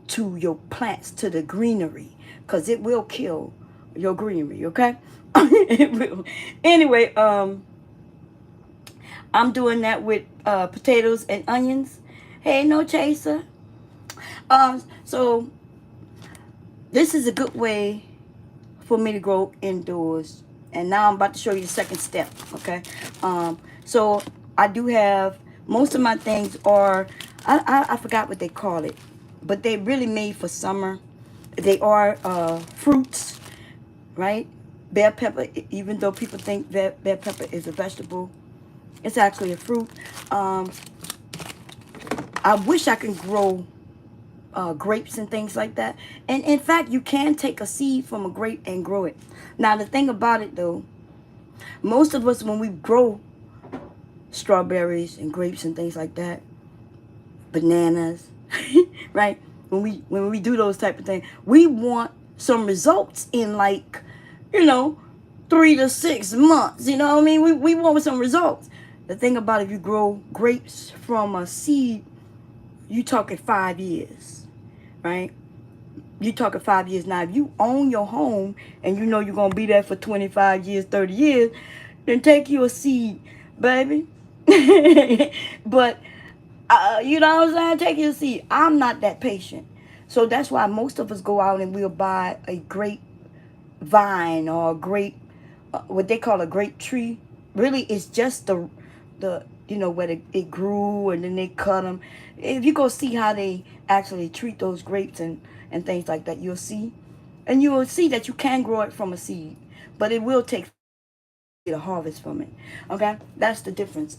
to your plants, to the greenery, because it will kill your greenery. Okay, it will. Anyway, I'm doing that with potatoes and onions. Hey, no chaser. So this is a good way for me to grow indoors. And now I'm about to show you the second step. Okay. So I do have most of my things are I forgot what they call it, but they really made for summer. They are fruits, right? Bell pepper, even though people think that bell pepper is a vegetable, it's actually a fruit. Um, I wish I could grow grapes and things like that. And in fact, you can take a seed from a grape and grow it. Now, the thing about it though, most of us, when we grow strawberries and grapes and things like that, bananas, right? When we do those type of things, we want some results in like, you know, 3 to 6 months. You know what I mean? We want some results. The thing about if you grow grapes from a seed, you talking 5 years, right? You talking 5 years. Now, if you own your home and you know you're gonna be there for 25 years, 30 years, then take you a seed, baby. But you know what I'm saying? Take you a seed. I'm not that patient, so that's why most of us go out and we'll buy a grape vine or a grape, what they call a grape tree. Really, it's just the where it grew and then they cut them. If you go see how they actually treat those grapes and things like that, you'll see, and you will see that you can grow it from a seed, but it will take a harvest from it. Okay, that's the difference.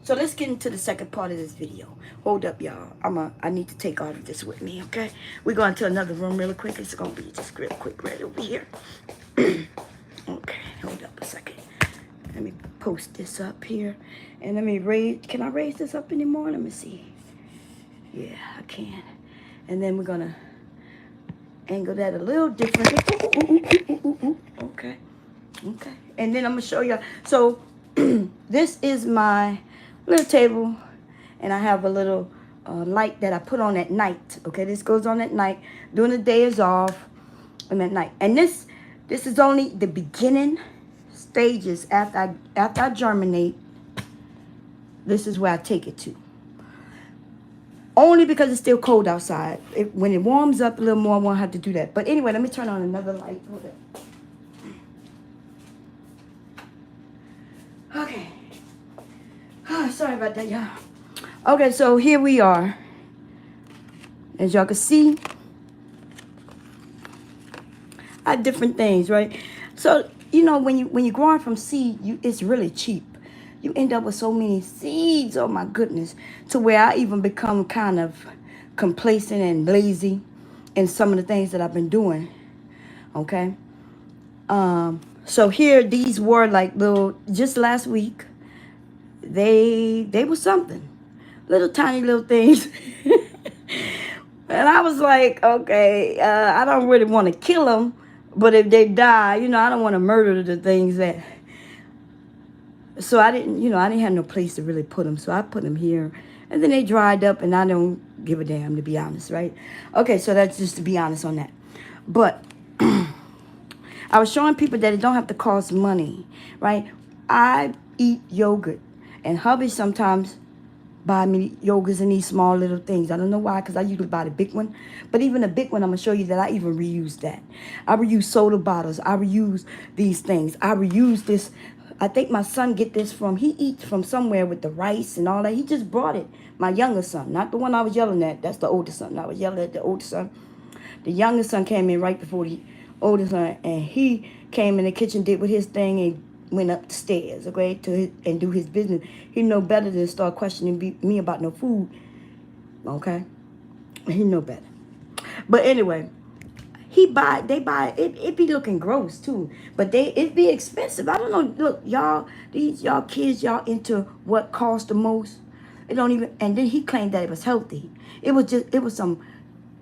So let's get into the second part of this video. Hold up, y'all. I need to take all of this with me, okay? We're going to another room really quick. It's going to be just real quick right over here. Okay, hold up a second. Let me post this up here. And let me raise, can I raise this up anymore? Let me see. Yeah, I can. And then we're going to angle that a little different. Okay. Okay. And then I'm going to show you. So this is my little table, and I have a little light that I put on at night. Okay, this goes on at night. During the day is off, and at night. And this is only the beginning stages after I germinate. This is where I take it to. Only because it's still cold outside. When it warms up a little more, I won't have to do that. But anyway, let me turn on another light. Hold up. Okay. Oh, sorry about that, y'all. Okay, so here we are. As y'all can see, I have different things, right? So, when you're growing from seed, it's really cheap. You end up with so many seeds, oh my goodness, to where I even become kind of complacent and lazy in some of the things that I've been doing. Okay? So here, these were like just last week, they were something. Little tiny little things. And I was like, okay, I don't really want to kill them, but if they die, I don't want to murder the things that. So I didn't have no place to really put them. So I put them here, and then they dried up, and I don't give a damn, to be honest, right? Okay, so that's just to be honest on that. But I was showing people that it don't have to cost money, right? I eat yogurt, and hubby sometimes buy me yogurts and these small little things. I don't know why, because I usually buy the big one. But even the big one, I'm going to show you that I even reuse that. I reuse soda bottles. I reuse these things. I reuse this. I think my son get this he eats from somewhere with the rice and all that. He just brought it. My younger son, not the one I was yelling at. That's the older son. I was yelling at the older son. The youngest son came in right before the older son, and he came in the kitchen, did with his thing, and went up the stairs, okay, and do his business. He know better than start questioning me about no food, okay? He know better. But anyway, they buy it. It be looking gross too, but it be expensive. I don't know. Look, y'all kids, y'all into what cost the most. It don't even. And then he claimed that it was healthy. It was some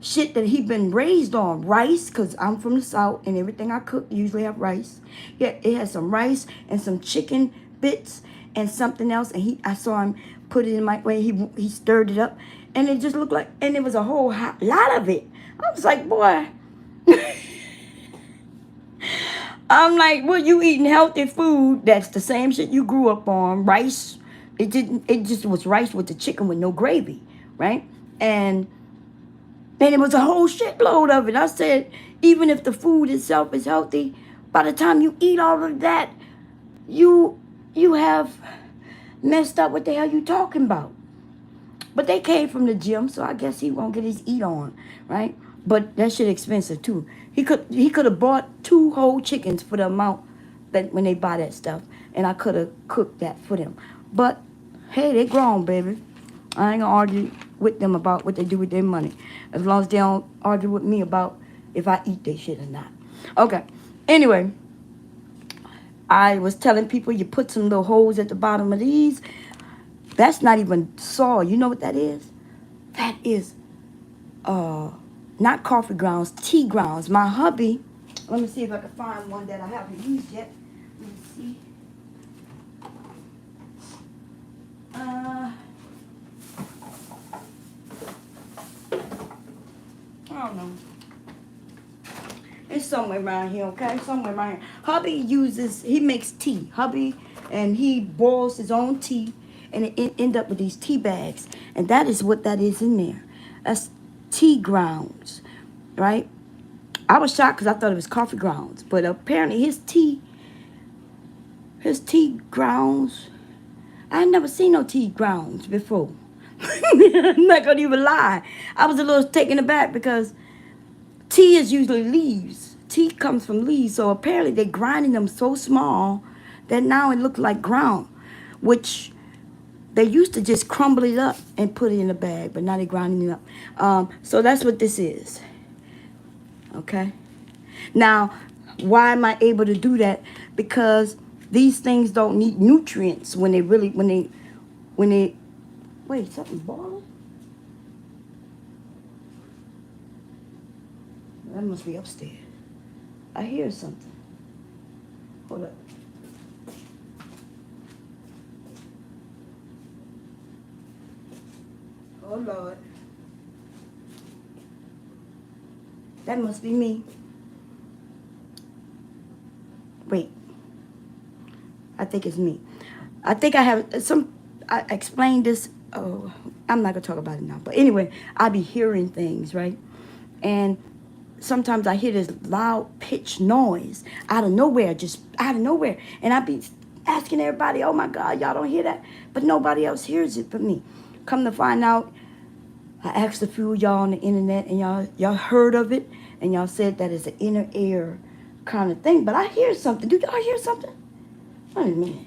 shit that he been raised on. Rice, because I'm from the South and everything I cook usually have rice. Yeah, it has some rice and some chicken bits and something else. And I saw him put it in my way. He stirred it up and it just looked like, and it was a whole lot of it. I was like, boy. I'm like, well, you eating healthy food. That's the same shit you grew up on. Rice. It just was rice with the chicken with no gravy, right? And it was a whole shitload of it. I said, even if the food itself is healthy, by the time you eat all of that, you have messed up what the hell you talking about. But they came from the gym, so I guess he won't get his eat on, right? But that shit expensive too. He could have bought 2 whole chickens for the amount that when they buy that stuff, and I could have cooked that for them. But hey, they grown, baby. I ain't gonna argue with them about what they do with their money, as long as they don't argue with me about if I eat their shit or not. Okay. Anyway, I was telling people you put some little holes at the bottom of these. That's not even soil. You know what that is? That is not coffee grounds, tea grounds. My hubby, let me see if I can find one that I haven't used yet. Let me see. I don't know. It's somewhere around here, okay? Somewhere around here. Hubby he makes tea. Hubby, and he boils his own tea, and it end up with these tea bags. And that is what that is in there. That's tea grounds, right? I was shocked because I thought it was coffee grounds. But apparently his tea grounds, I had never seen no tea grounds before. I'm not going to even lie. I was a little taken aback because tea is usually leaves. Tea comes from leaves. So apparently they're grinding them so small that now it looks like ground, which they used to just crumble it up and put it in a bag, but now they're grinding it up. So that's what this is. Okay. Now, why am I able to do that? Because these things don't need nutrients when they wait, something boiling? That must be upstairs. I hear something. Hold up. Oh, Lord. That must be me. Wait. I think it's me. I think I have I explained this. Oh, I'm not going to talk about it now. But anyway, I be hearing things, right? And sometimes I hear this loud pitch noise out of nowhere, just out of nowhere. And I be asking everybody, oh my God, y'all don't hear that? But nobody else hears it but me. Come to find out, I asked a few of y'all on the internet, and y'all heard of it, and y'all said that it's an inner ear kind of thing. But I hear something. Do y'all hear something? Wait a minute.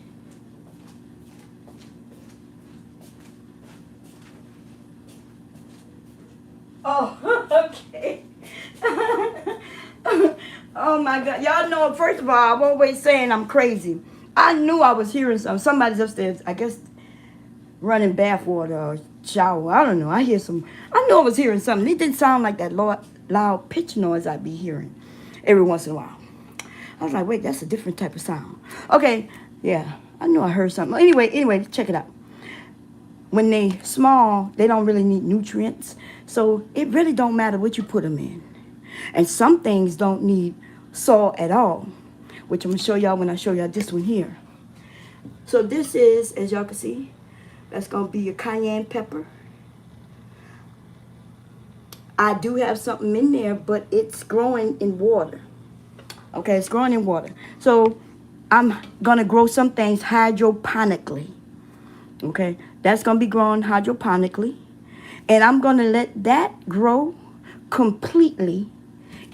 Oh, okay. Oh my God. Y'all know, first of all, I'm always saying I'm crazy. I knew I was hearing something. Somebody's upstairs, I guess, running bath water or shower. I don't know. I knew I was hearing something. It didn't sound like that loud pitch noise I'd be hearing every once in a while. I was like, wait, that's a different type of sound. Okay, yeah. I knew I heard something. Anyway, check it out. When they small, they don't really need nutrients. So it really don't matter what you put them in. And some things don't need salt at all, which I'm going to show y'all when I show y'all this one here. So this is, as y'all can see, that's going to be a cayenne pepper. I do have something in there, but it's growing in water. Okay, it's growing in water. So I'm going to grow some things hydroponically. Okay, that's going to be grown hydroponically. And I'm going to let that grow completely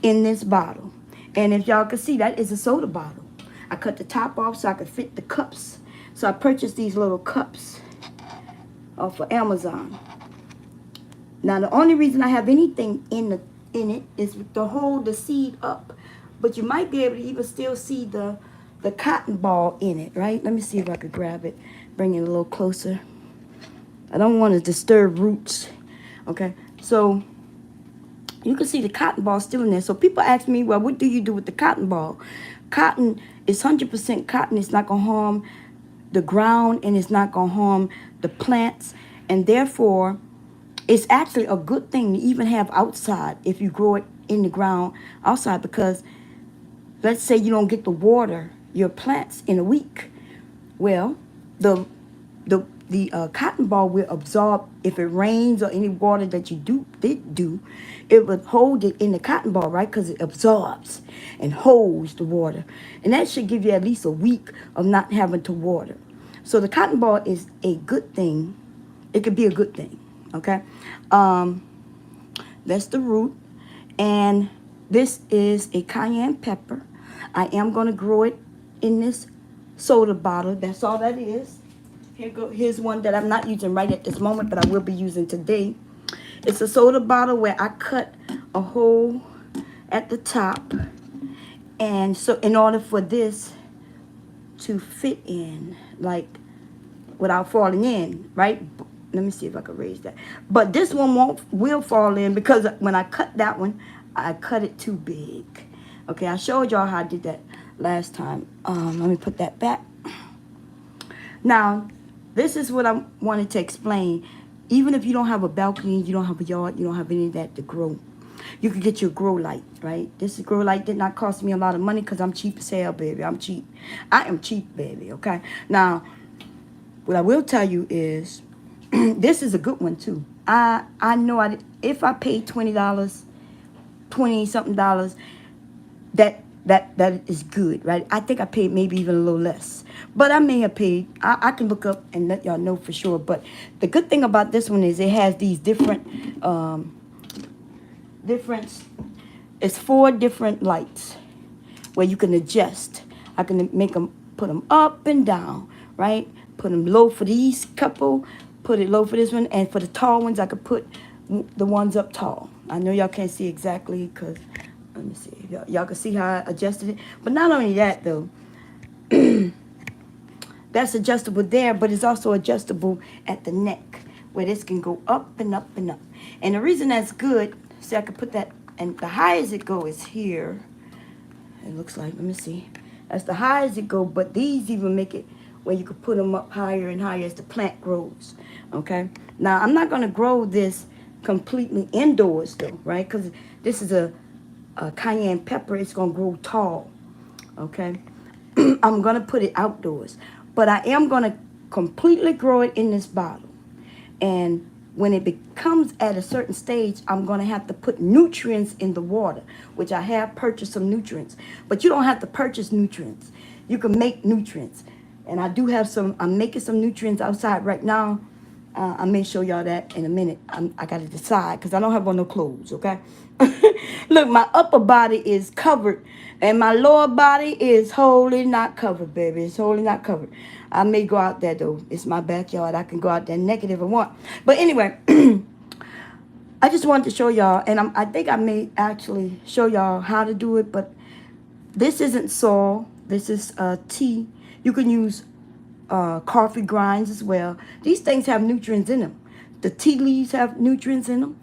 in this bottle. And if y'all can see, that is a soda bottle. I cut the top off so I could fit the cups. So I purchased these little cups off of Amazon. Now, the only reason I have anything in it is to hold the seed up. But you might be able to even still see the cotton ball in it, right? Let me see if I could grab it, bring it a little closer. I don't want to disturb roots. Okay, so You can see the cotton ball still in there. So people ask me, well, what do you do with the cotton ball? Cotton is 100% cotton. It's not going to harm the ground, and it's not going to harm the plants. And therefore, it's actually a good thing to even have outside if you grow it in the ground outside, because let's say you don't get to water your plants in a week. Well, the cotton ball will absorb, if it rains or any water that you did do, it would hold it in the cotton ball, right? Because it absorbs and holds the water. And that should give you at least a week of not having to water. So the cotton ball is a good thing. It could be a good thing, okay? That's the root. And this is a cayenne pepper. I am going to grow it in this soda bottle. That's all that is. Here's one that I'm not using right at this moment, but I will be using today. It's a soda bottle where I cut a hole at the top. And so in order for this to fit in, like, without falling in, right? Let me see if I can raise that. But this one will fall in, because when I cut that one, I cut it too big. Okay, I showed y'all how I did that last time. Let me put that back. Now, this is what I wanted to explain. Even if you don't have a balcony, you don't have a yard, you don't have any of that to grow, you can get your grow light, right? This grow light did not cost me a lot of money because I'm cheap as hell, baby. I'm cheap. I am cheap, baby, okay? Now, what I will tell you is, this is a good one, too. I know if I paid $20, 20-something dollars, that is good, right? I think I paid maybe even a little less. But I may have paid. I can look up and let y'all know for sure. But the good thing about this one is it has these it's 4 different lights where you can adjust. I can make them, put them up and down, right? Put them low for these couple, put it low for this one. And for the tall ones, I could put the ones up tall. I know y'all can't see exactly because, let me see. Y'all can see how I adjusted it. But not only that, though. That's adjustable there, but it's also adjustable at the neck, where this can go up and up and up. And the reason that's good, see, I could put that, and the highest it go is here. It looks like, let me see. That's the highest it go, but these even make it where you could put them up higher and higher as the plant grows, okay? Now, I'm not going to grow this completely indoors, though, right? Because this is a cayenne pepper. It's going to grow tall, okay? I'm going to put it outdoors. But I am going to completely grow it in this bottle. And when it becomes at a certain stage, I'm going to have to put nutrients in the water, which I have purchased some nutrients. But you don't have to purchase nutrients. You can make nutrients. And I do have some, I'm making some nutrients outside right now. I may show y'all that in a minute. I got to decide because I don't have on no clothes, okay? Look, my upper body is covered and my lower body is wholly not covered, baby. It's wholly not covered. I may go out there, though. It's my backyard. I can go out there naked if I want. But anyway, I just wanted to show y'all, and I think I may actually show y'all how to do it, but this isn't soil. This is tea. You can use coffee grinds as well. These things have nutrients in them. The tea leaves have nutrients in them.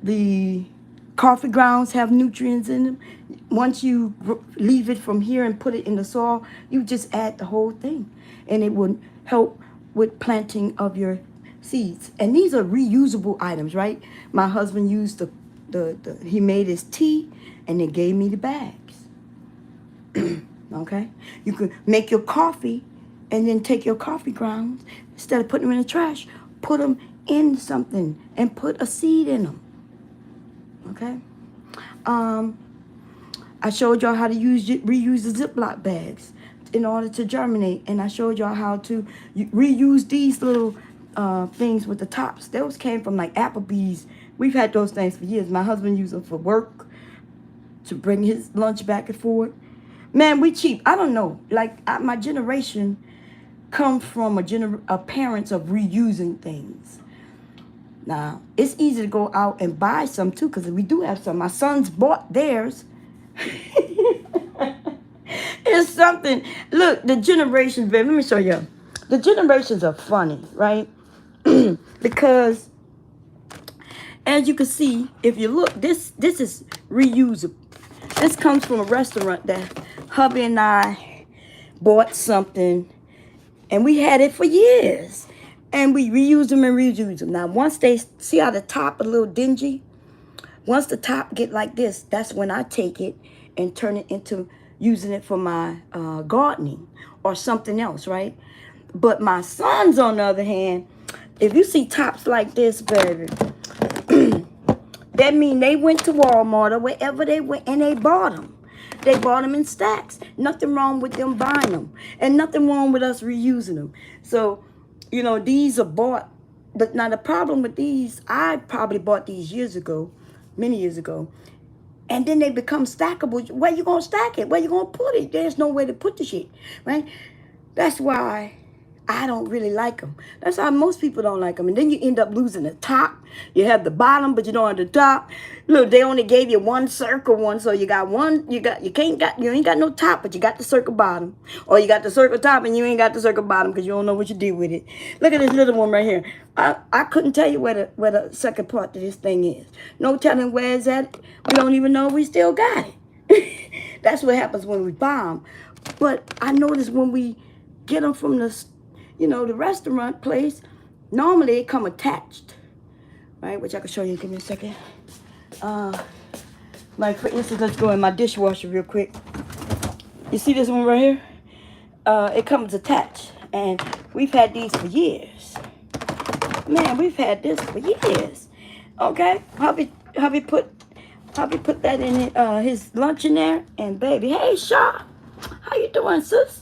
The coffee grounds have nutrients in them. Once you leave it from here and put it in the soil, you just add the whole thing, and it will help with planting of your seeds. And these are reusable items, right? My husband used he made his tea, and they gave me the bags. Okay, you can make your coffee and then take your coffee grounds, instead of putting them in the trash, put them in something and put a seed in them. Okay, I showed y'all how to reuse the Ziploc bags in order to germinate, and I showed y'all how to reuse these little things with the tops. Those came from like Applebee's. We've had those things for years. My husband used them for work, to bring his lunch back and forth. Man, we cheap. I don't know. Like, my generation comes from a parents of reusing things. Now, it's easy to go out and buy some, too, because we do have some. My sons bought theirs. It's something. Look, the generations, babe, let me show you. The generations are funny, right? Because As you can see, if you look, this is reusable. This comes from a restaurant that hubby and I bought something, and we had it for years. And we reuse them and reuse them. Now, once they see how the top a little dingy, once the top get like this, that's when I take it and turn it into using it for my gardening or something else, right? But my sons, on the other hand, if you see tops like this, baby, that mean they went to Walmart or wherever they went and they bought them. They bought them in stacks. Nothing wrong with them buying them. And nothing wrong with us reusing them. So, you know, these are bought. But now the problem with these, I probably bought these years ago, many years ago. And then they become stackable. Where you going to stack it? Where you going to put it? There's no way to put the shit, right? That's why I don't really like them. That's how most people don't like them. And then you end up losing the top. You have the bottom, but you don't have the top. Look, they only gave you one circle one, so you got one. You ain't got no top, but you got the circle bottom, or you got the circle top and you ain't got the circle bottom because you don't know what you did with it. Look at this little one right here. I couldn't tell you where the second part of this thing is. No telling where it's at. We don't even know if we still got it. That's what happens when we buy them. But I noticed when we get them from the the restaurant place, normally it come attached, right? Which I can show you. Give me a second. Like for instance, let's go in my dishwasher real quick. You see this one right here? It comes attached, and we've had these for years. Man, we've had this for years. Okay, hubby put that in his lunch in there, and baby, hey Shaw, how you doing, sis?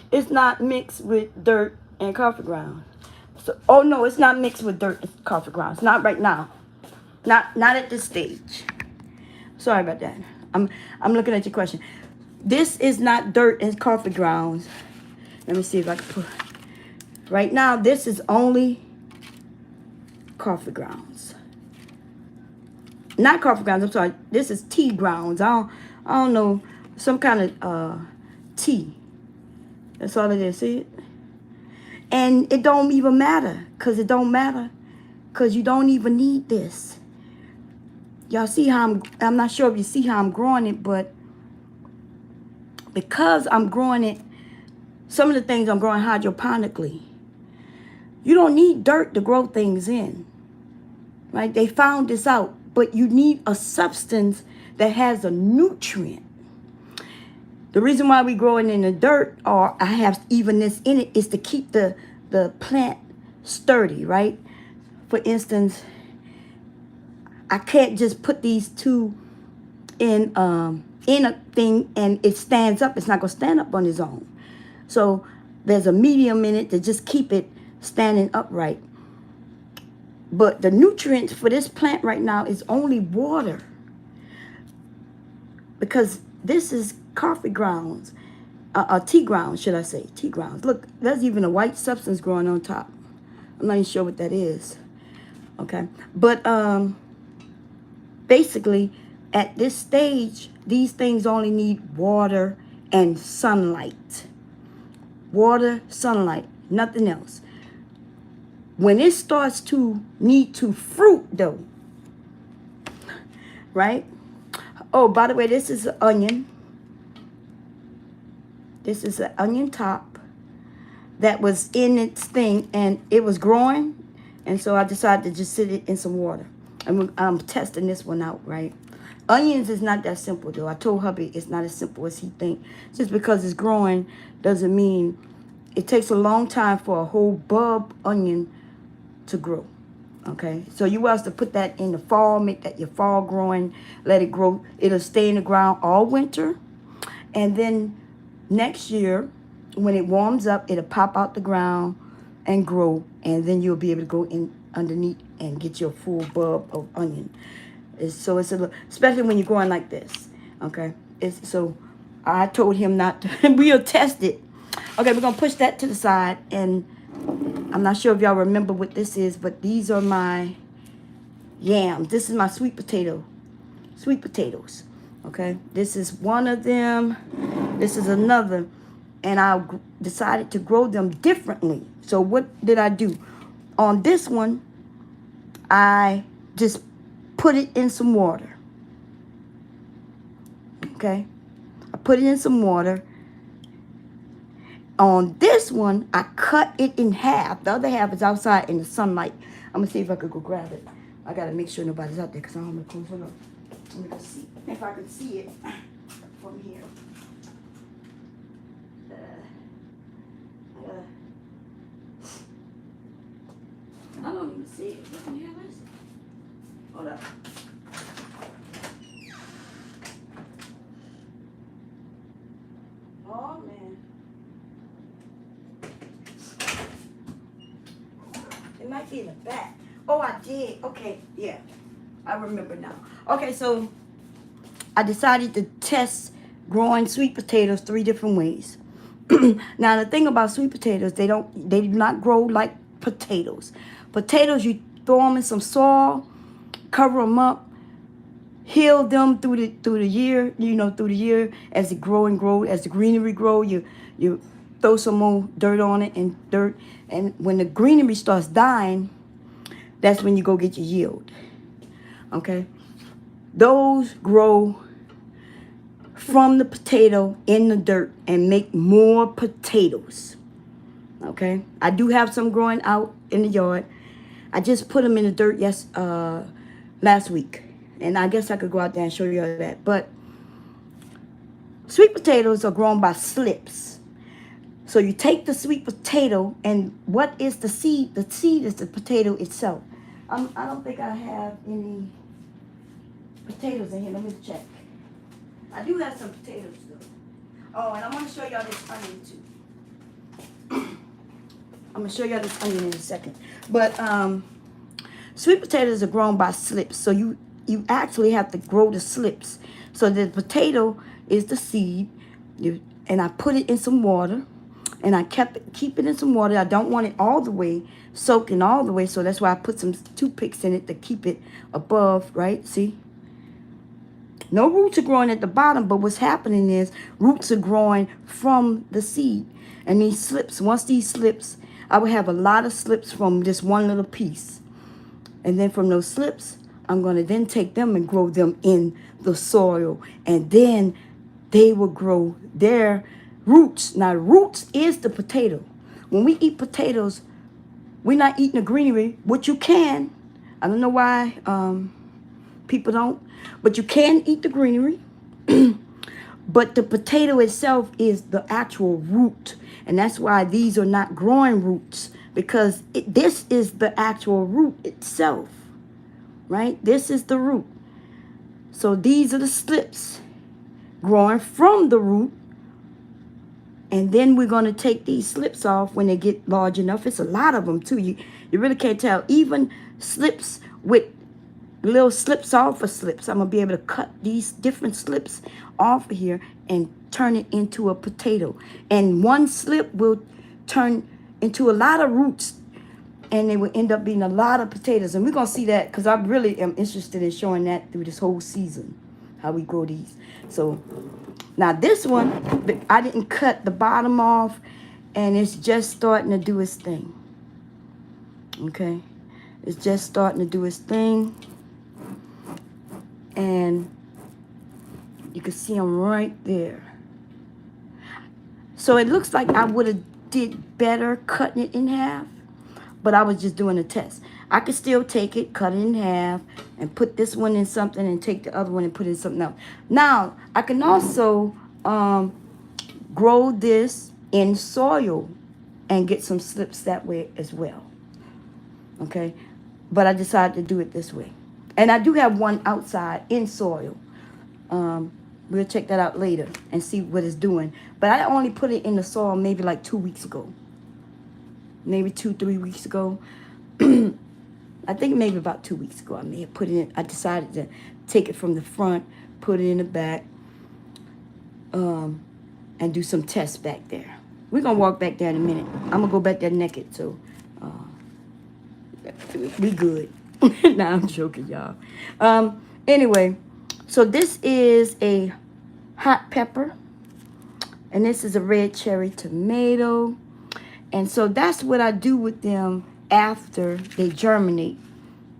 It's not mixed with dirt and coffee grounds. So, oh no, it's not mixed with dirt and coffee grounds. Not right now. Not at this stage. Sorry about that. I'm looking at your question. This is not dirt and coffee grounds. Let me see if I can put. Right now, this is only coffee grounds. Not coffee grounds. I'm sorry. This is tea grounds. I don't know, some kind of tea. That's all it is, see it? And it don't even matter, because it don't matter, because you don't even need this. Y'all see how I'm not sure if you see how I'm growing it, but because I'm growing it, some of the things I'm growing hydroponically. You don't need dirt to grow things in, right? They found this out, but you need a substance that has a nutrient. The reason why we grow it in the dirt, or I have evenness in it, is to keep the plant sturdy, right? For instance, I can't just put these two in a thing and it stands up. It's not going to stand up on its own. So there's a medium in it to just keep it standing upright. But the nutrients for this plant right now is only water, because this is coffee grounds, tea grounds, should I say, tea grounds. Look, there's even a white substance growing on top. I'm not even sure what that is. Okay, but basically, at this stage, these things only need water and sunlight. Water, sunlight, nothing else. When it starts to need to fruit, though, right? Oh, by the way, this is an onion. This is an onion top that was in its thing, and it was growing, and so I decided to just sit it in some water. I'm testing this one out, right? Onions is not that simple, though. I told hubby it's not as simple as he think. Just because it's growing doesn't mean it takes a long time for a whole bulb onion to grow. Okay, so you want to put that in the fall, make that your fall growing, let it grow. It'll stay in the ground all winter, and then next year, when it warms up, it'll pop out the ground and grow, and then you'll be able to go in underneath and get your full bulb of onion. So it's especially when you're growing like this, okay? So I told him not to. We'll test it. Okay, we're gonna push that to the side, and I'm not sure if y'all remember what this is, but these are my yams. This is my sweet potatoes. Okay, this is one of them. This is another, and I decided to grow them differently. So what did I do? On this one, I just put it in some water. Okay? I put it in some water. On this one, I cut it in half. The other half is outside in the sunlight. I'm going to see if I could go grab it. I got to make sure nobody's out there because I don't have my clothes on. Let me go see if I can see it from here. I don't even see it. What the hell is it? Hold up. Oh, man. It might be in the back. Oh, I did. Okay, yeah. I remember now. Okay, so I decided to test growing sweet potatoes 3 different ways. Now, the thing about sweet potatoes, they do not grow like potatoes. Potatoes, you throw them in some soil, cover them up, heal them through the year. Through the year as it grow and grow, as the greenery grow, you throw some more dirt on it and when the greenery starts dying, that's when you go get your yield. Okay, those grow from the potato in the dirt and make more potatoes. Okay, I do have some growing out in the yard. I just put them in the dirt last week, and I guess I could go out there and show you that. But sweet potatoes are grown by slips. So you take the sweet potato, and what is the seed? The seed is the potato itself. I don't think I have any potatoes in here. Let me check. I do have some potatoes though. Oh, and I want to show y'all this onion too. I'm going to show y'all this onion in a second. But sweet potatoes are grown by slips. So you actually have to grow the slips. So the potato is the seed. And I put it in some water. And I keep it in some water. I don't want it all the way soaking all the way. So that's why I put some toothpicks in it to keep it above, right? See? No roots are growing at the bottom, but what's happening is roots are growing from the seed. And these slips, once these slips, I will have a lot of slips from this one little piece. And then from those slips, I'm going to then take them and grow them in the soil. And then they will grow their roots. Now, roots is the potato. When we eat potatoes, we're not eating the greenery, which you can. I don't know why people don't. But you can eat the greenery. But the potato itself is the actual root. And that's why these are not growing roots. Because this is the actual root itself. Right? This is the root. So these are the slips growing from the root. And then we're going to take these slips off when they get large enough. It's a lot of them too. You really can't tell. Even slips with little slips off of slips. I'm going to be able to cut these different slips off of here and turn it into a potato. And one slip will turn into a lot of roots. And they will end up being a lot of potatoes. And we're going to see that because I really am interested in showing that through this whole season. How we grow these. So now this one, I didn't cut the bottom off. And it's just starting to do its thing. Okay. It's just starting to do its thing. And you can see them right there. So it looks like I would have did better cutting it in half. But I was just doing a test. I could still take it, cut it in half, and put this one in something and take the other one and put it in something else. Now, I can also grow this in soil and get some slips that way as well. Okay? But I decided to do it this way. And I do have one outside in soil. We'll check that out later and see what it's doing. But I only put it in the soil maybe like 2 weeks ago. Maybe 2-3 weeks ago. I think maybe about 2 weeks ago I may have put it in. I decided to take it from the front, put it in the back, and do some tests back there. We're going to walk back there in a minute. I'm going to go back there naked, so we good. Nah, I'm joking, y'all. Anyway, so this is a hot pepper, and this is a red cherry tomato. And so that's what I do with them after they germinate.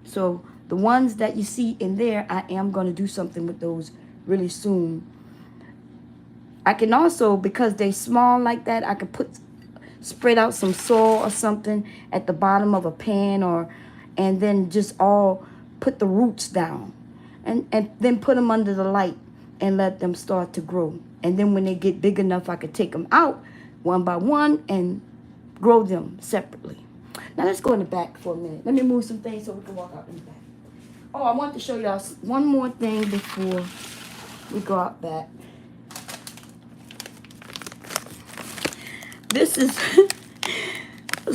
So the ones that you see in there, I am going to do something with those really soon. I can also, because they're small like that, I could spread out some soil or something at the bottom of a pan, and then just all put the roots down, and then put them under the light and let them start to grow. And then when they get big enough, I could take them out one by one and grow them separately. Now let's go in the back for a minute. Let me move some things so we can walk out in the back. Oh, I want to show y'all one more thing before we go out back. This is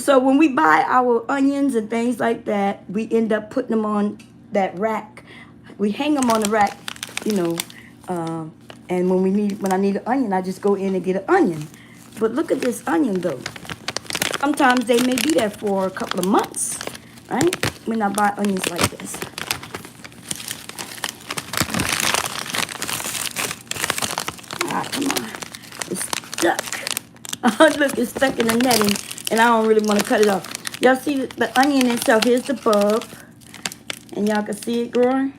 so when we buy our onions and things like that, we end up putting them on that rack. We hang them on the rack, you know, and when I need an onion, I just go in and get an onion. But look at this onion though. Sometimes they may be there for a couple of months, right? When I buy onions like this. Ah, come on. It's stuck. Look, it's stuck in the netting, and I don't really want to cut it off. Y'all see the onion itself. Here's the bulb, and y'all can see it growing.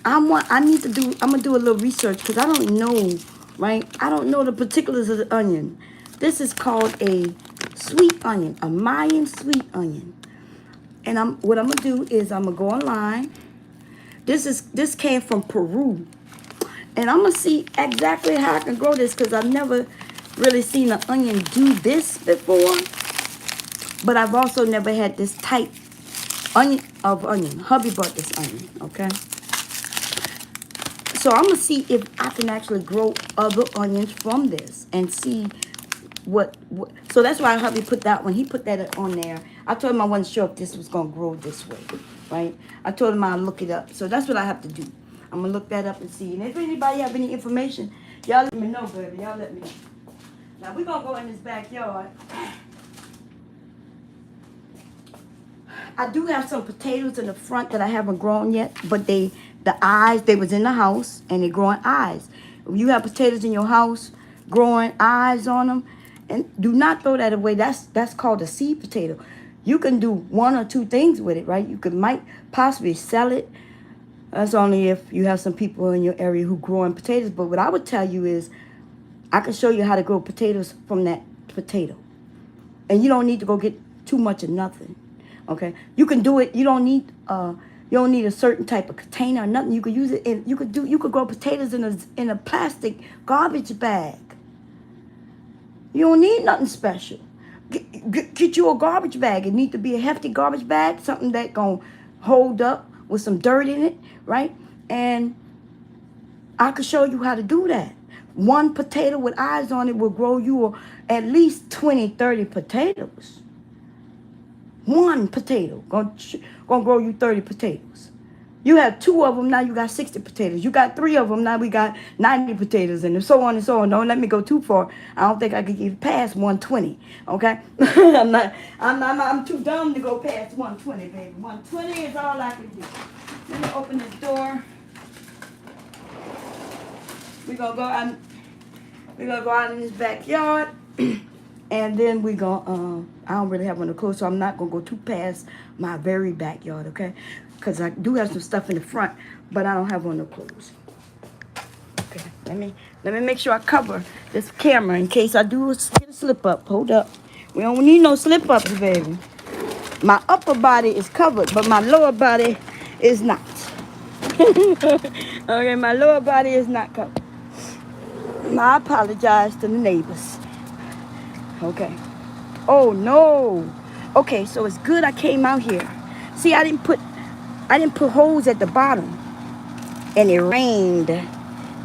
I'm gonna do a little research because I don't know, right? I don't know the particulars of the onion. This is called a sweet onion, a Mayan sweet onion. And what I'm gonna do is I'm gonna go online. This came from Peru, and I'm gonna see exactly how I can grow this because I've never really seen an onion do this before. But I've also never had this type of onion. Hubby bought this onion, okay? So I'm gonna see if I can actually grow other onions from this and see what. So that's why hubby put that one. He put that on there. I told him I wasn't sure if this was gonna grow this way, right? I told him I'd look it up. So that's what I have to do. I'm gonna look that up and see. And if anybody have any information, y'all let me know, baby. Y'all let me know. Now we're gonna go in this backyard. I do have some potatoes in the front that I haven't grown yet, but they was in the house and they're growing eyes. If you have potatoes in your house growing eyes on them, and do not throw that away. That's called a seed potato. You can do one or two things with it, right? You might possibly sell it. That's only if you have some people in your area who growing potatoes. But what I would tell you is, I can show you how to grow potatoes from that potato, and you don't need to go get too much of nothing. Okay, you can do it. You don't need a certain type of container or nothing. You could use it in. You could grow potatoes in a plastic garbage bag. You don't need nothing special. Get you a garbage bag. It needs to be a hefty garbage bag, something that gonna hold up with some dirt in it, right? And I could show you how to do that. One potato with eyes on it will grow you at least 20, 30 potatoes. One potato gonna grow you 30 potatoes. You have 2 of them, now you got 60 potatoes. You got 3 of them, now we got 90 potatoes, and so on and so on. Don't let me go too far. I don't think I could get past 120. Okay, I'm too dumb to go past 120, baby. 120 is all I can do. Let me open this door. We're gonna go out in this backyard. And then we gonna, I don't really have one to close, so I'm not gonna go too past my very backyard, okay? Because I do have some stuff in the front, but I don't have one to close. Okay, let me make sure I cover this camera in case I do get a slip up. Hold up. We don't need no slip ups, baby. My upper body is covered, but my lower body is not. Okay, my lower body is not covered. I apologize to the neighbors. Okay. Oh no. Okay, so it's good I came out here. See, I didn't put holes at the bottom, and it rained.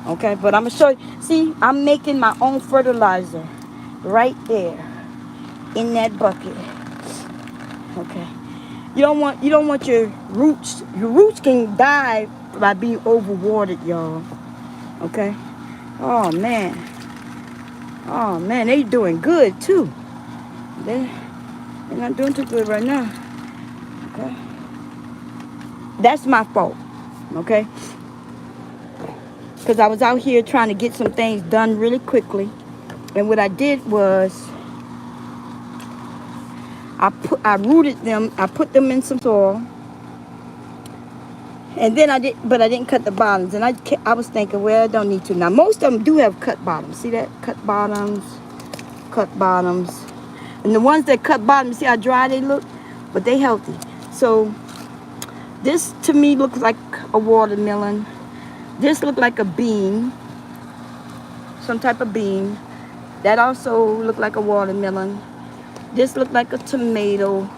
Okay, but I'm gonna show you. See, I'm making my own fertilizer right there in that bucket. Okay. You don't want your roots. Your roots can die by being overwatered, y'all. Okay. Oh man, they doing good too. They're not doing too good right now. Okay. That's my fault. Okay. Because I was out here trying to get some things done really quickly. And what I did was I rooted them. I put them in some soil. And then but I didn't cut the bottoms. And I was thinking, well, I don't need to. Now, most of them do have cut bottoms. See that? Cut bottoms. And the ones that cut bottoms, see how dry they look? But they healthy. So, this to me looks like a watermelon. This looked like a bean. Some type of bean. That also looked like a watermelon. This looked like a tomato.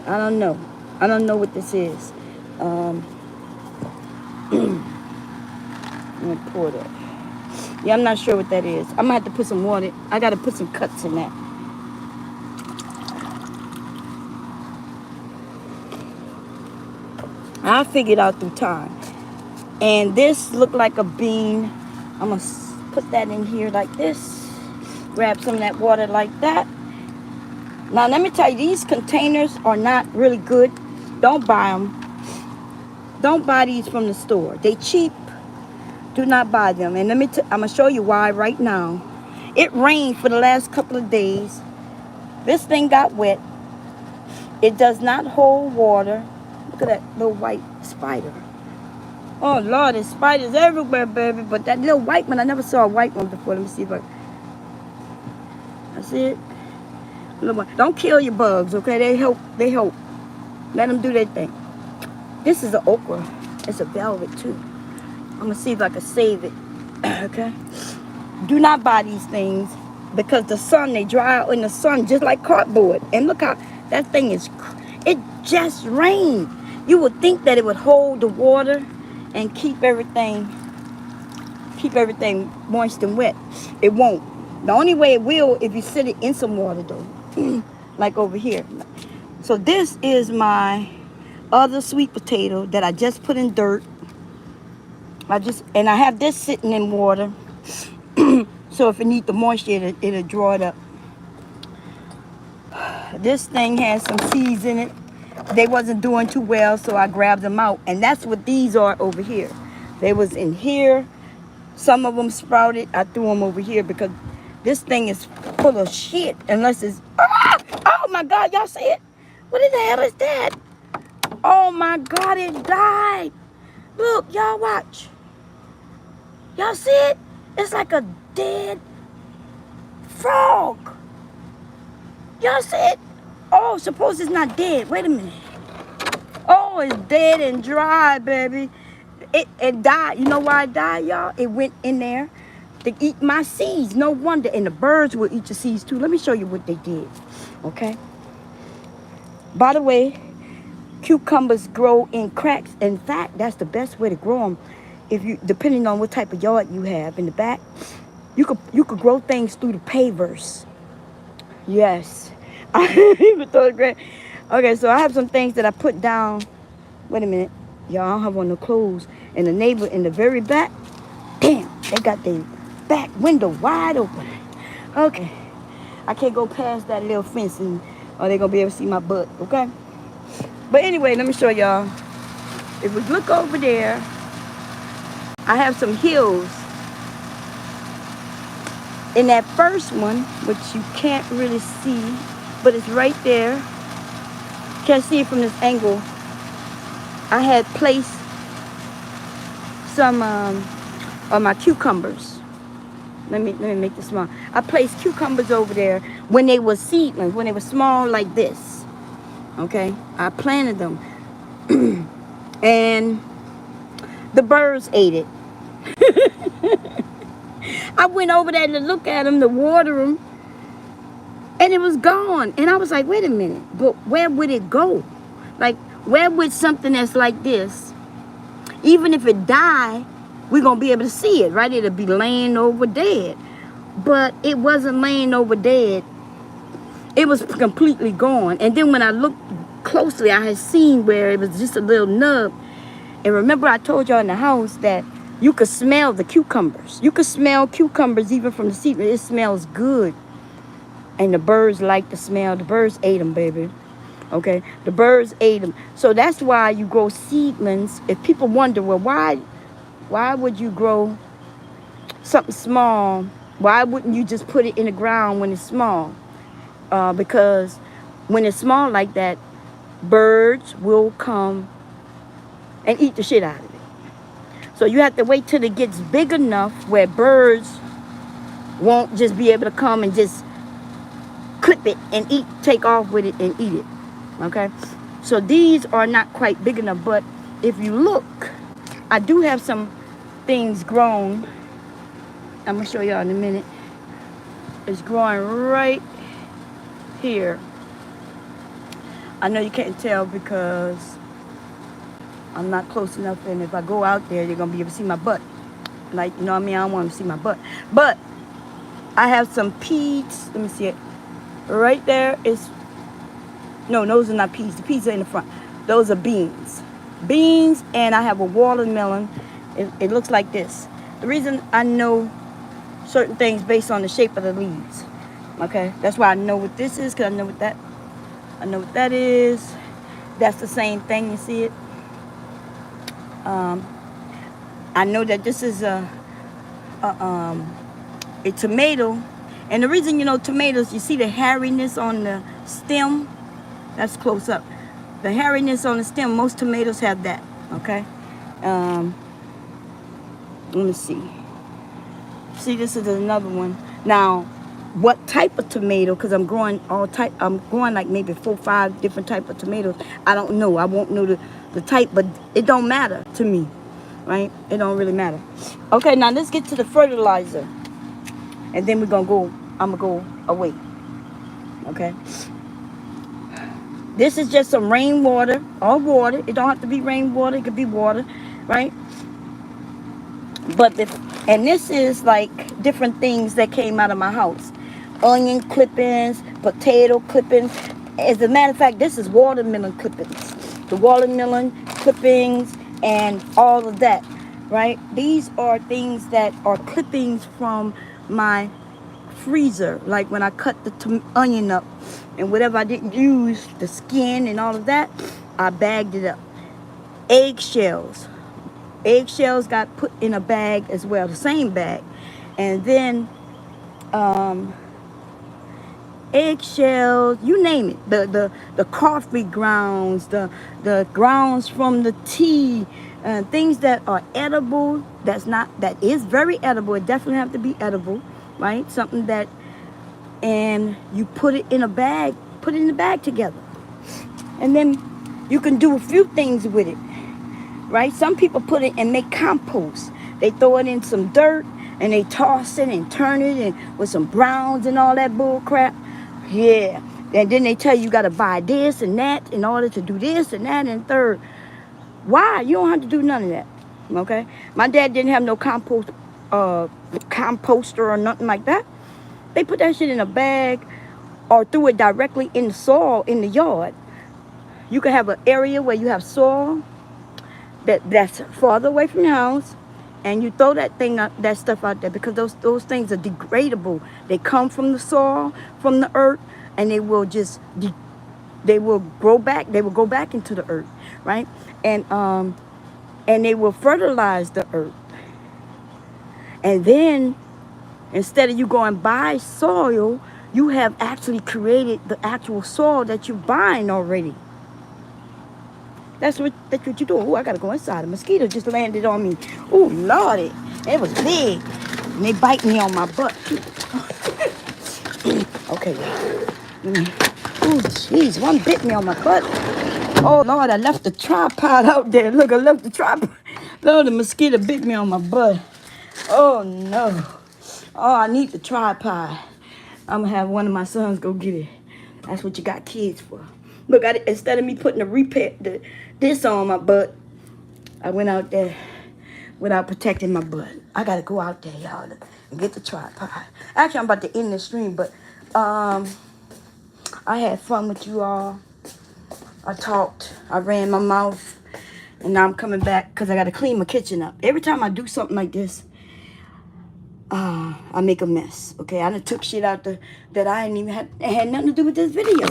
I don't know. I don't know what this is. Let me pour that. Yeah, I'm not sure what that is. I'm gonna have to put some water. I gotta put some cuts in that. I'll figure it out through time. And this looked like a bean. I'm gonna put that in here like this. Grab some of that water like that. Now, let me tell you, these containers are not really good. Don't buy them. Don't buy these from the store. They cheap. Do not buy them. And I'm going to show you why right now. It rained for the last couple of days. This thing got wet. It does not hold water. Look at that little white spider. Oh, Lord, there's spiders everywhere, baby. But that little white one, I never saw a white one before. Let me see if I... That's it. Don't kill your bugs, okay? They help. Let them do their thing. This is an okra. It's a velvet, too. I'm going to see if I can save it, okay? Do not buy these things because the sun, they dry out in the sun just like cardboard. And look how that thing is, it just rained. You would think that it would hold the water and keep everything moist and wet. It won't. The only way it will if you sit it in some water, though. Like over here. So this is my other sweet potato that I just put in dirt. And I have this sitting in water. So if it needs the moisture, it'll draw it up. This thing has some seeds in it. They wasn't doing too well, so I grabbed them out. And that's what these are over here. They was in here. Some of them sprouted. I threw them over here because this thing is full of shit. Unless it's... Oh my God, y'all see it? What in the hell is that? Oh my God, it died. Look, y'all watch. Y'all see it? It's like a dead frog. Y'all see it? Oh, suppose it's not dead. Wait a minute. Oh, it's dead and dry, baby. It died. You know why it died, y'all? It went in there to eat my seeds. No wonder. And the birds will eat your seeds too. Let me show you what they did. Okay? By the way, cucumbers grow in cracks. In fact, that's the best way to grow them. Depending on what type of yard you have in the back, you could grow things through the pavers. Yes. I even thought it great. Okay, so I have some things that I put down. Wait a minute. Y'all, I don't have on the clothes. And the neighbor in the very back, damn, they got their back window wide open. Okay. I can't go past that little fence or they're going to be able to see my butt, okay? But anyway, let me show y'all. If we look over there, I have some hills. In that first one, which you can't really see, but it's right there. Can't see it from this angle. I had placed some of my cucumbers. Let me make this small. I placed cucumbers over there when they were seedlings, when they were small like this. Okay, I planted them, and the birds ate it. I went over there to look at them, to water them, and it was gone. And I was like, wait a minute, but where would it go? Like, where would something that's like this, even if it died, we're going to be able to see it, right? It'll be laying over dead. But it wasn't laying over dead. It was completely gone. And then when I looked closely, I had seen where it was just a little nub. And remember I told y'all in the house that you could smell the cucumbers. You could smell cucumbers even from the seed. It smells good. And the birds like the smell. The birds ate them, baby. Okay? The birds ate them. So that's why you grow seedlings. If people wonder, well, why would you grow something small? Why wouldn't you just put it in the ground when it's small? Because when it's small like that, birds will come and eat the shit out of it. So you have to wait till it gets big enough where birds won't just be able to come and just clip it and take off with it and eat it. Okay, so these are not quite big enough, but if you look, I do have some things grown. I'm gonna show y'all in a minute. It's growing right here. I know you can't tell because I'm not close enough, and if I go out there, you're gonna be able to see my butt. Like, you know what I mean? I don't want to see my butt. But I have some peas. Let me see it. Right there is, no, those are not peas. The peas are in the front. Those are beans. Beans, and I have a watermelon. It looks like this. The reason I know certain things based on the shape of the leaves. Okay? That's why I know what this is, because I know what that is. That's the same thing, you see it? I know that this is a tomato. And the reason, you know, tomatoes, you see the hairiness on the stem? That's close up. The hairiness on the stem, most tomatoes have that, okay? Let me see. See, this is another one. Now, what type of tomato, because I'm growing like maybe 4 or 5 different type of tomatoes. I don't know. I won't know the type, but it don't matter to me, right? It don't really matter. Okay, now let's get to the fertilizer. And then I'm gonna go away. Okay. This is just some rainwater or water. It don't have to be rainwater. It could be water, right? But and this is like different things that came out of my house. Onion clippings, potato clippings. As a matter of fact, this is watermelon clippings. The watermelon clippings and all of that, right? These are things that are clippings from my freezer. Like when I cut the onion up and whatever I didn't use, the skin and all of that, I bagged it up. Eggshells got put in a bag as well, the same bag. And then eggshells, you name it, the coffee grounds, the grounds from the tea, things that are edible, that is very edible. It definitely have to be edible, right? Something that, and you put it in a bag, put it in the bag together. And then you can do a few things with it, right? Some people put it and make compost. They throw it in some dirt and they toss it and turn it and with some browns and all that bull crap. Yeah. And then they tell you got to buy this and that in order to do this and that and third. Why? You don't have to do none of that. Okay? My dad didn't have no composter or nothing like that. They put that shit in a bag or threw it directly in the soil in the yard. You can have an area where you have soil that's farther away from the house, and you throw that stuff out there, because those things are degradable. They come from the soil, from the earth, and they will just they will grow back. They will go back into the earth, right? And they will fertilize the earth. And then instead of you going buy soil, you have actually created the actual soil that you're buying already. That's what you do. Oh, I gotta go inside. A mosquito just landed on me. Oh, Lordy. It was big. And they bite me on my butt. Okay. Oh, jeez. One bit me on my butt. Oh, Lord, I left the tripod out there. Look, I left the tripod. Lord, the mosquito bit me on my butt. Oh, no. Oh, I need the tripod. I'm gonna have one of my sons go get it. That's what you got kids for. Look, instead of me putting this on my butt, I went out there without protecting my butt. I gotta go out there, y'all, and get the tripod. Actually, I'm about to end the stream, but I had fun with you all. I talked, I ran my mouth, and now I'm coming back because I gotta clean my kitchen up. Every time I do something like this, I make a mess. Okay, I done took shit out that I ain't even had nothing to do with this video.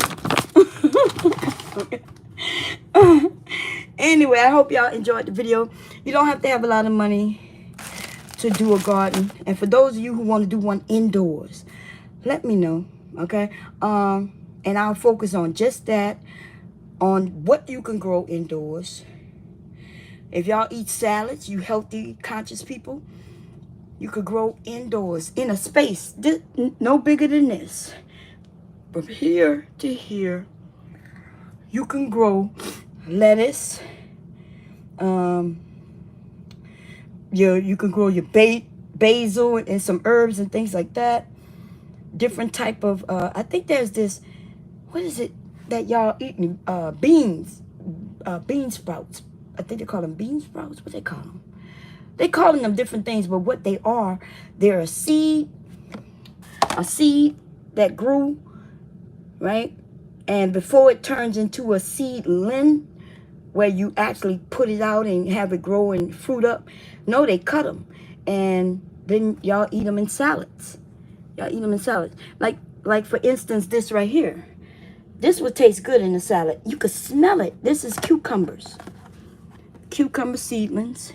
Anyway, I hope y'all enjoyed the video. You don't have to have a lot of money to do a garden. And for those of you who want to do one indoors, let me know. Okay. And I'll focus on just that, on what you can grow indoors. If y'all eat salads, you healthy, conscious people, you could grow indoors in a space no bigger than this. From here to here, you can grow lettuce. You can grow your basil and some herbs and things like that. Different type of, I think there's this, what is it that y'all eating? Beans, bean sprouts. I think they call them bean sprouts. What they call them? They calling them different things, but what they are, they're a seed that grew, right? And before it turns into a seedling, where you actually put it out and have it grow and fruit up, no, they cut them, and then y'all eat them in salads. Y'all eat them in salads. Like for instance, this right here. This would taste good in a salad. You could smell it. This is cucumbers. Cucumber seedlings.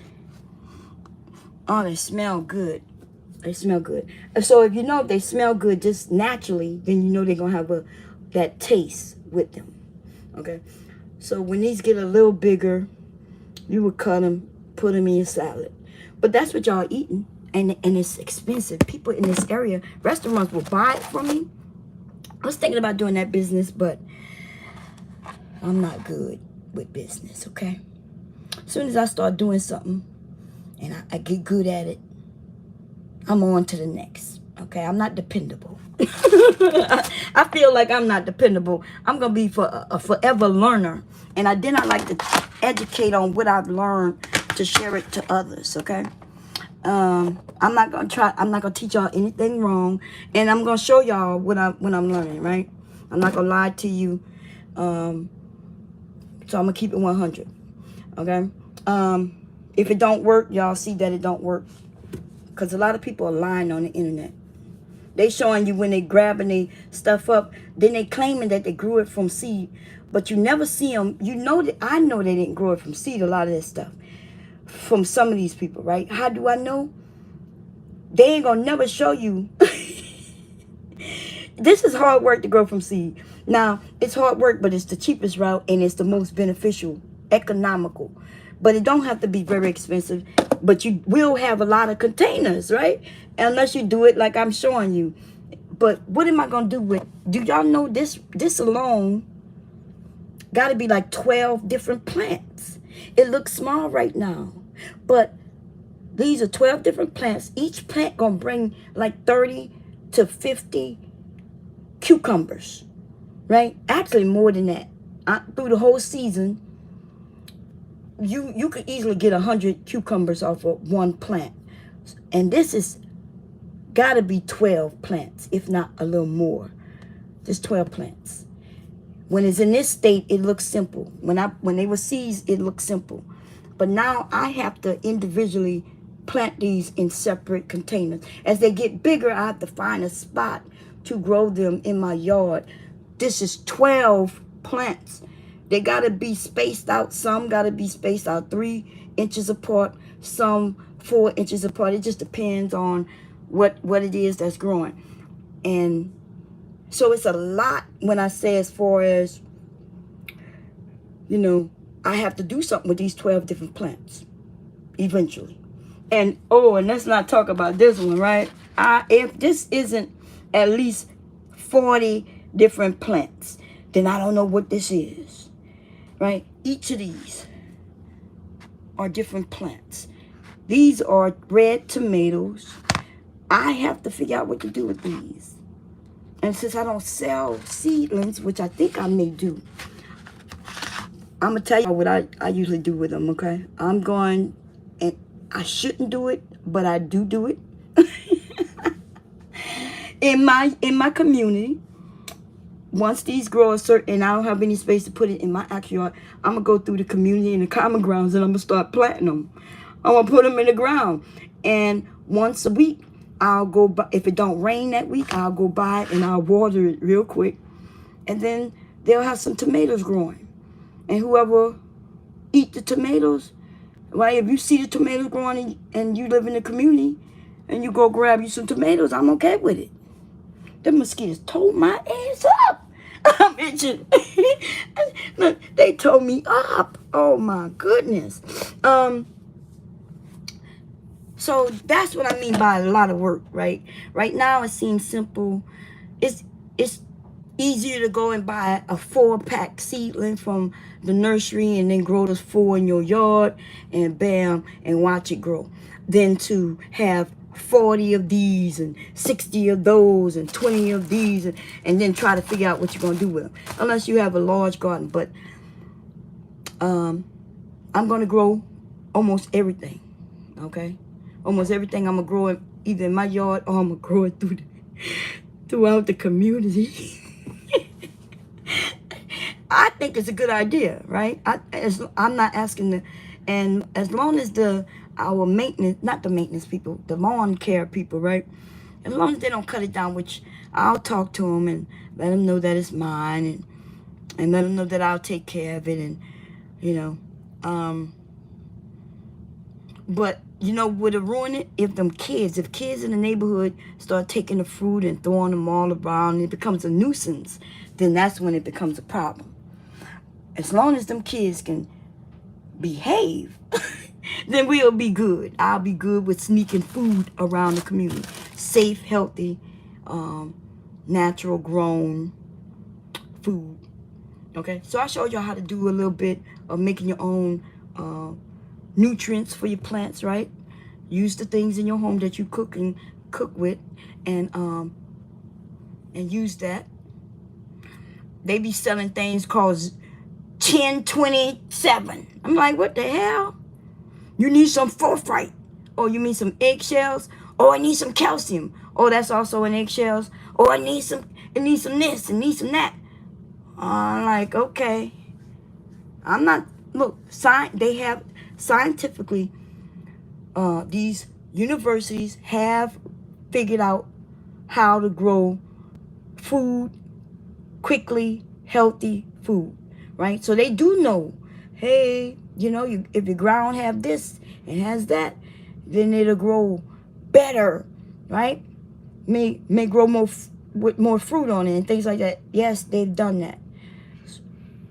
Oh, they smell good. They smell good. So if you know if they smell good just naturally, then you know they're going to have that taste with them. Okay? So when these get a little bigger, you would cut them, put them in your salad. But that's what y'all eating. And it's expensive. People in this area, restaurants will buy it from me. I was thinking about doing that business, but I'm not good with business, okay? As soon as I start doing something and I get good at it, I'm on to the next, okay? I'm not dependable. I feel like I'm not dependable. I'm going to be a forever learner. And then I like to educate on what I've learned to share it to others, okay? I'm not gonna teach y'all anything wrong, and I'm gonna show y'all what I'm learning, right? I'm not gonna lie to you. So I'm gonna keep it 100. Okay. If it don't work, y'all see that it don't work, because a lot of people are lying on the internet. They showing you when they grabbing their stuff up, then they claiming that they grew it from seed, but you never see them. You know that I know they didn't grow it from seed. A lot of this stuff from some of these people, right? How do I know? They ain't gonna never show you. This is hard work to grow from seed. Now, it's hard work, but it's the cheapest route, and it's the most beneficial, economical. But it don't have to be very expensive, but you will have a lot of containers, right? Unless you do it like I'm showing you. But what am I gonna do with, do y'all know this alone gotta be like 12 different plants? It looks small right now, but these are 12 different plants. Each plant gonna bring like 30 to 50 cucumbers, right? Actually more than that. Through the whole season, you could easily get 100 cucumbers off of one plant. And this is gotta be 12 plants, if not a little more. Just 12 plants. When it's in this state, it looks simple. When they were seeds, it looked simple. But now I have to individually plant these in separate containers. As they get bigger, I have to find a spot to grow them in my yard. This is 12 plants. They gotta be spaced out. Some gotta be spaced out 3 inches apart, some 4 inches apart. It just depends on what it is that's growing. And so it's a lot when I say, as far as, you know, I have to do something with these 12 different plants eventually. And let's not talk about this one, right? If this isn't at least 40 different plants, then I don't know what this is, right? Each of these are different plants. These are red tomatoes. I have to figure out what to do with these. And since I don't sell seedlings, which I think I may do, I'm going to tell you what I usually do with them, okay? I'm going, and I shouldn't do it, but I do it. In my community, once these grow a certain, and I don't have any space to put it in my actual yard, I'm going to go through the community and the common grounds, and I'm going to start planting them. I'm going to put them in the ground. And once a week, I'll go by. If it don't rain that week, I'll go by and I'll water it real quick. And then they'll have some tomatoes growing. And whoever eat the tomatoes, right? If you see the tomatoes growing and you live in the community and you go grab you some tomatoes, I'm okay with it. The mosquitoes tore my ass up. bitches. Look, they tore me up. Oh my goodness. So that's what I mean by a lot of work, right? Right now it seems simple. It's easier to go and buy a 4-pack seedling from the nursery and then grow those 4 in your yard and bam, and watch it grow, than to have 40 of these and 60 of those and 20 of these and then try to figure out what you're going to do with them. Unless you have a large garden. But I'm going to grow almost everything, okay? Almost everything I'm going to grow it either in my yard or I'm going to grow it throughout the community. I think it's a good idea, right? I'm not asking and as long as our maintenance, not the maintenance people, the lawn care people, right? As long as they don't cut it down, which I'll talk to them and let them know that it's mine and let them know that I'll take care of it and, you know, but you know what would ruin it? If kids in the neighborhood start taking the fruit and throwing them all around and it becomes a nuisance, then that's when it becomes a problem. As long as them kids can behave, then we'll be good. I'll be good with sneaking food around the community. Safe, healthy, natural grown food. Okay, so I showed y'all how to do a little bit of making your own nutrients for your plants, right? Use the things in your home that you cook with and use that. They be selling things called 1027. I'm like, what the hell? You need some forthright. Or you need some eggshells. Or I need some calcium. Oh, that's also in eggshells. Or I need some this and need some that. I'm like, okay. I'm not, look, they have scientifically, these universities have figured out how to grow food quickly, healthy food, right? So they do know, hey, you know, if your ground have this and has that, then it'll grow better, right? May grow more with more fruit on it and things like that. Yes, they've done that.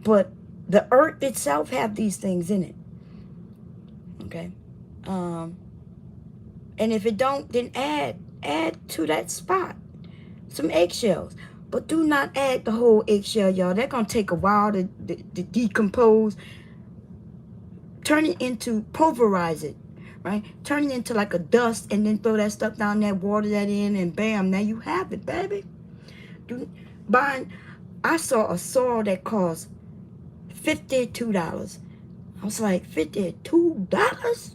But the earth itself have these things in it. Okay. And if it don't, then add to that spot some eggshells. But do not add the whole eggshell, y'all. That's going to take a while to decompose. Turn it into, pulverize it, right? Turn it into like a dust and then throw that stuff down there, water that in, and bam, now you have it, baby. I saw a soil that cost $52. I was like, $52?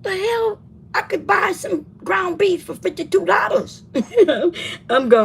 The hell? I could buy some ground beef for $52. I'm going.